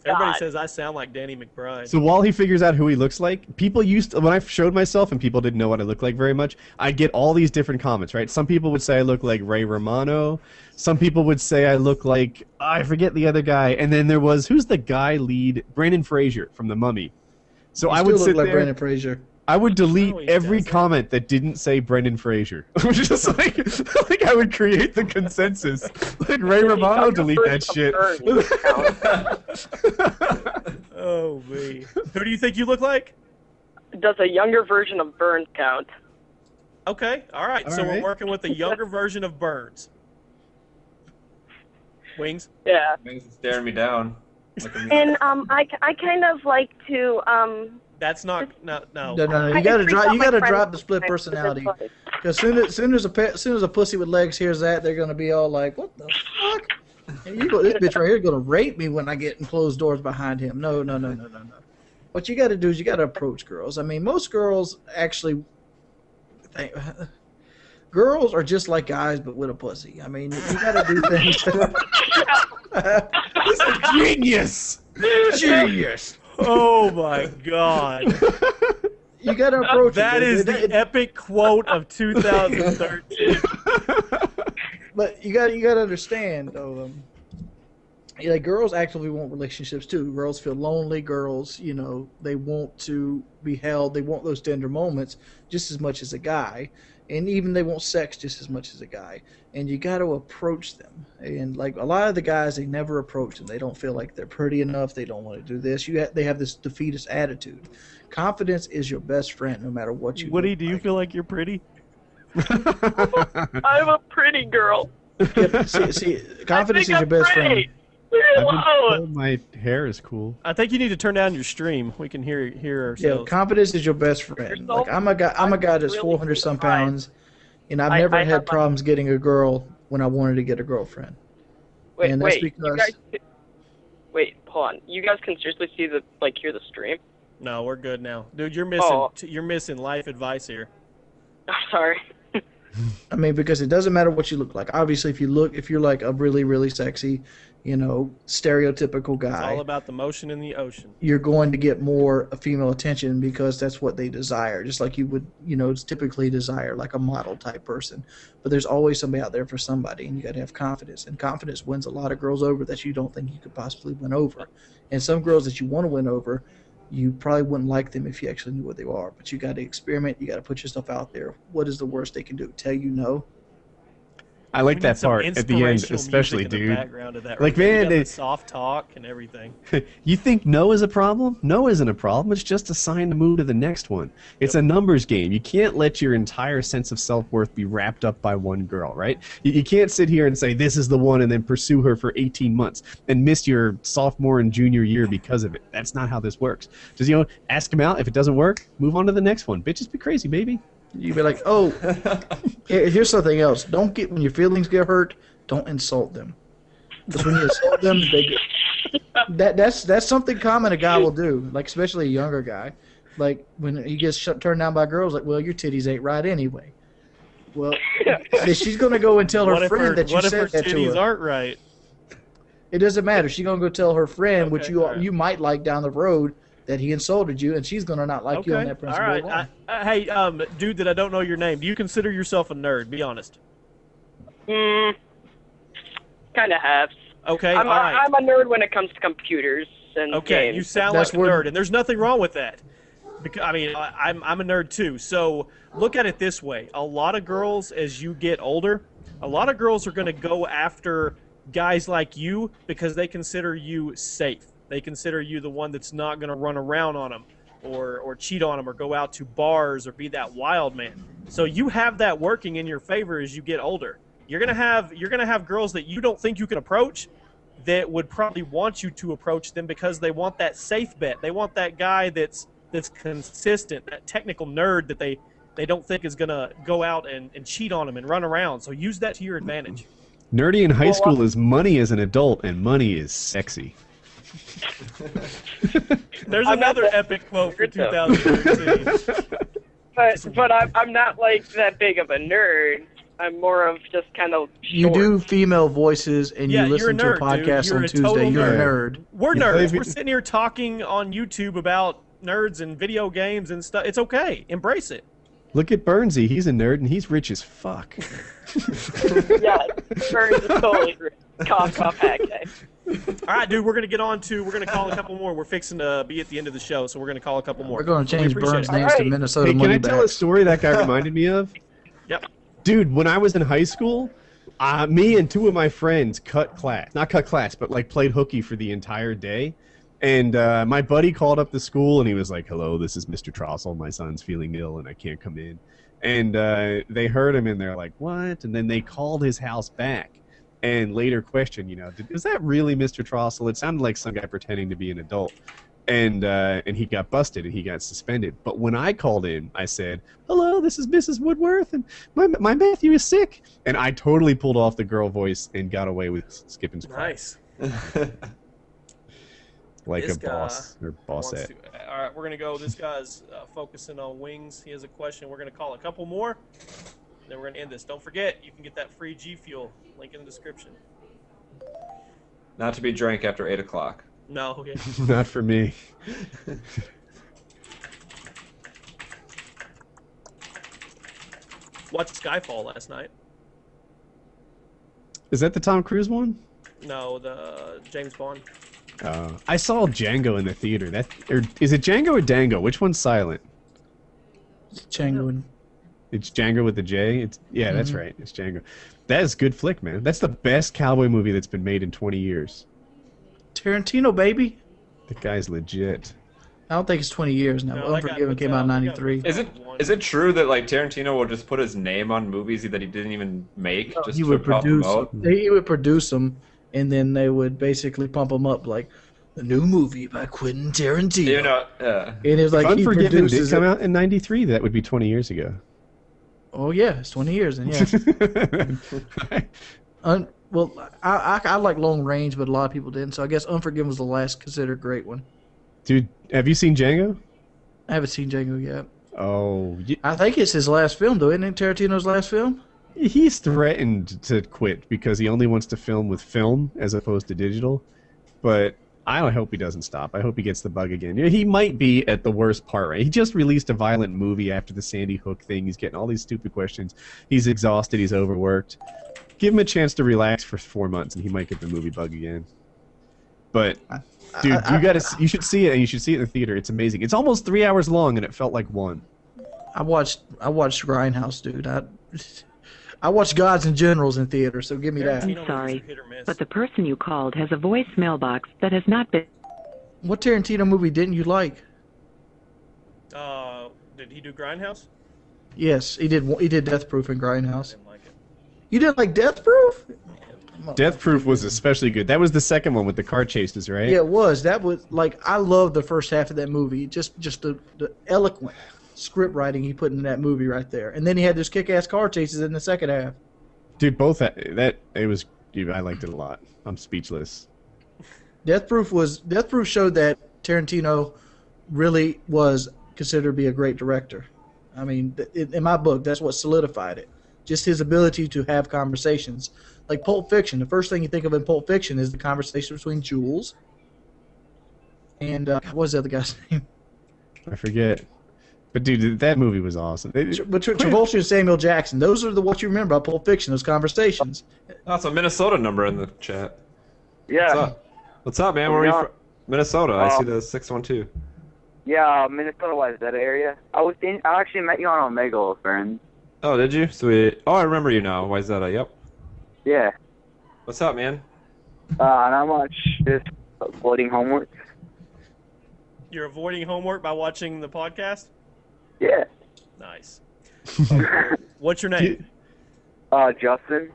Everybody says I sound like Danny McBride. So while he figures out who he looks like, people when I showed myself and people didn't know what I looked like very much, I'd get all these different comments, right? Some people would say I look like Ray Romano. Some people would say I look like, I forget the other guy. And then there was, who's the guy lead? Brandon Fraser from The Mummy. So You I would still sit look like there. Brandon Fraser. I would delete No, he every doesn't. comment that didn't say Brendan Fraser. Just like I would create the consensus. Like Ray Romano, delete that shit. Oh, me. Who do you think you look like? Does a younger version of Burns count? Okay, all right. All So right. we're working with a younger version of Burns. Wings? Yeah. He's staring me down. And I kind of like to That's not no. No. I You gotta can freak out my drop friends the split sometimes, personality. but it's Because soon as a pussy with legs hears that, they're gonna be all like, "What the fuck? And this bitch right here is gonna rape me when I get in closed doors behind him." No. What you gotta do is you gotta approach girls. I mean, most girls actually think. Girls are just like guys, but with a pussy. I mean, you gotta do things. This is genius! Genius! Oh my God. You gotta approach. That is the epic quote of 2013. But you gotta understand though. Girls actively want relationships too. Girls feel lonely. Girls, they want to be held. They want those tender moments just as much as a guy, and even they want sex just as much as a guy. And you got to approach them. And like a lot of the guys, they never approach them. They don't feel like they're pretty enough. They don't want to do this. They have this defeatist attitude. Confidence is your best friend, no matter what you. Woody, do you feel like you're pretty? I'm a pretty girl. See, confidence is your best friend. Leave me I've been alone. told my hair is cool. I think you need to turn down your stream. We can hear Yeah, ourselves. confidence is your best friend. Like I'm a guy that's 400 some pounds, and I've I never have had a- problems getting a girl when I wanted to get a girlfriend. And that's because Wait, hold on. You guys can seriously see hear the stream? No, we're good now, dude. You're missing. Oh. You're missing life advice here. I'm sorry. I mean, because it doesn't matter what you look like. Obviously, if you're like a really, really sexy, stereotypical It's guy, all about the motion in the ocean. you're going to get more female attention because that's what they desire. Just like you would, it's typically desire like a model type person. But there's always somebody out there for somebody, and you got to have confidence. And confidence wins a lot of girls over that you don't think you could possibly win over. And some girls that you want to win over, you probably wouldn't like them if you actually knew what they are. But you got to experiment. You got to put yourself out there. What is the worst they can do? Tell you no? I like We that need some part at the end, inspirational especially, music in dude. the background of that. Like, right there. You man, got they- the soft talk and everything. You think no is a problem? No isn't a problem. It's just a sign to move to the next one. It's a numbers game. You can't let your entire sense of self-worth be wrapped up by one girl, right? You can't sit here and say, this is the one, and then pursue her for 18 months and miss your sophomore and junior year because of it. That's not how this works. Just, ask him out. If it doesn't work, move on to the next one. Bitches be crazy, baby. You'd be like, oh, here's something else. When your feelings get hurt, don't insult them. Because when you insult them, that's something common a guy will do, like especially a younger guy. Like when he gets turned down by girls, like, well, your titties ain't right anyway. Well, she's gonna go and tell her friend that you said that to her. What if her titties aren't right? It doesn't matter. She's gonna go tell her friend, which right. you might like down the road, that he insulted you, and she's gonna not like you on that principle. All right. Hey, dude that I don't know your name, do you consider yourself a nerd? Be honest. Kind of halves. Okay, I'm all right. I'm a nerd when it comes to computers and Okay, games. you sound like a nerd, and there's nothing wrong with that. Because I'm a nerd too. So look at it this way: a lot of girls, as you get older, a lot of girls are going to go after guys like you because they consider you safe. They consider you the one that's not going to run around on them, or cheat on them, or go out to bars, or be that wild man. So you have that working in your favor as you get older. You're gonna have girls that you don't think you can approach, that would probably want you to approach them because they want that safe bet. They want that guy that's consistent, that technical nerd that they don't think is gonna go out and cheat on them and run around. So use that to your advantage. Nerdy in high school is money as an adult, and money is sexy. There's another epic quote for 2013. But I'm not like that big of a nerd. I'm more of just kind of You do female voices, and you listen to a podcast on Tuesday. You're a nerd. We're nerds. We're sitting here talking on YouTube about nerds and video games and stuff. It's okay. Embrace it. Look at Bernsey. He's a nerd, and he's rich as fuck. Yeah, Burns is totally cough hack. All right, dude, we're going to call a couple more. We're fixing to be at the end of the show, so we're going to call a couple more. We're going to change Burns' names to Minnesota Hey, can I Moneybacks. tell a story that guy reminded me of? Yep. Dude, when I was in high school, me and two of my friends played hooky for the entire day. And my buddy called up the school, and he was like, hello, this is Mr. Trossel. My son's feeling ill, and I can't come in. And they heard him, and they're like, what? And then they called his house back and later questioned, is that really Mr. Trossel? It sounded like some guy pretending to be an adult. And he got busted, and he got suspended. But when I called in, I said, hello, this is Mrs. Woodworth, and my Matthew is sick. And I totally pulled off the girl voice and got away with skipping class. Nice. Like This a boss or bossette. All right, we're going to go. This guy's focusing on wings. He has a question. We're going to call a couple more. Then we're going to end this. Don't forget, you can get that free G Fuel. Link in the description. Not to be drank after 8 o'clock. No, okay. Not for me. Watched Skyfall last night. Is that the Tom Cruise one? No, the James Bond. I saw Django in the theater. Is it Django or Dango? Which one's silent? Django. It's Django with the J. That's right. It's Django. That is a good flick, man. That's the best cowboy movie that's been made in 20 years. Tarantino, baby. The guy's legit. I don't think it's 20 years now. No, Unforgiven came out in 93. Is it true that like Tarantino will just put his name on movies that he didn't even make? No, just he to would pump them produce. out? He would produce them, and then they would basically pump them up like a new movie by Quentin Tarantino. You know, And it was like he Unforgiven produces did come it. out in 93. That would be 20 years ago. Oh yeah, it's 20 years, and yeah. Well, I like Long Range, but a lot of people didn't. So I guess Unforgiven was the last considered great one. Dude, have you seen Django? I haven't seen Django yet. Oh, I think it's his last film, though, isn't it? Tarantino's last film. He's threatened to quit because he only wants to film with film as opposed to digital. But I hope he doesn't stop. I hope he gets the bug again. He might be at the worst part, right? He just released a violent movie after the Sandy Hook thing. He's getting all these stupid questions. He's exhausted. He's overworked. Give him a chance to relax for 4 months, and he might get the movie bug again. But, dude, you should see it, and you should see it in the theater. It's amazing. It's almost 3 hours long, and it felt like one. I watched Grindhouse, dude. I watch Gods and Generals in theater, so give me that. Tarantino I'm sorry, movies are hit or miss. but the person you called has a voicemail box that has not been... What Tarantino movie didn't you like? Did he do Grindhouse? Yes, he did. He did Death Proof and Grindhouse. I didn't like it. You didn't like Death Proof? Death Proof was especially good. That was the second one with the car chases, right? Yeah, it was. That was like I loved the first half of that movie. Just the eloquent script writing he put in that movie right there. And then he had those kick-ass car chases in the second half. Dude, both that it was. Dude, I liked it a lot. I'm speechless. Death Proof showed that Tarantino really was considered to be a great director. I mean, in my book, that's what solidified it. Just his ability to have conversations. Like Pulp Fiction, the first thing you think of in Pulp Fiction is the conversation between Jules and what was the other guy's name? I forget. But dude, that movie was awesome. But Travolta and Samuel Jackson, those are what you remember about Pulp Fiction, those conversations. That's a Minnesota number in the chat. Yeah. What's up, man? Where are you from? Minnesota. I see the 612. Yeah, Minnesota, was that area? I actually met you on Omegle, friend. Oh, did you? Sweet. Oh, I remember you now. Why is that? Yep. Yeah. What's up, man? Not much. Just avoiding homework. You're avoiding homework by watching the podcast? Yeah. Nice. What's your name? Justin.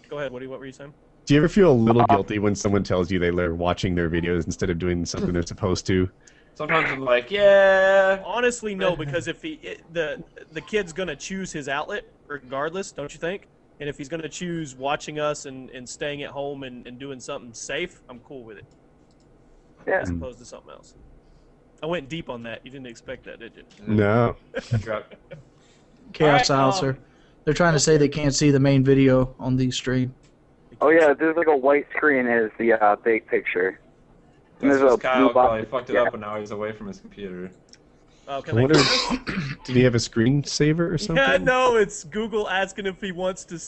Go ahead, Woody. What were you saying? Do you ever feel a little guilty when someone tells you they're watching their videos instead of doing something they're supposed to? Sometimes I'm like, yeah. Honestly, no, because if the kid's gonna choose his outlet regardless, don't you think? And if he's gonna choose watching us and staying at home and doing something safe, I'm cool with it. Yeah. As opposed to something else. I went deep on that. You didn't expect that, did you? No. Chaos Silencer. They're trying to say they can't see the main video on the stream. Oh yeah, there's like a white screen is the big picture. And That's there's just a Kyle blue probably box. fucked it up and now he's away from his computer. Oh, I can I wonder, did he have a screensaver or something? Yeah, no, it's Google asking if he wants to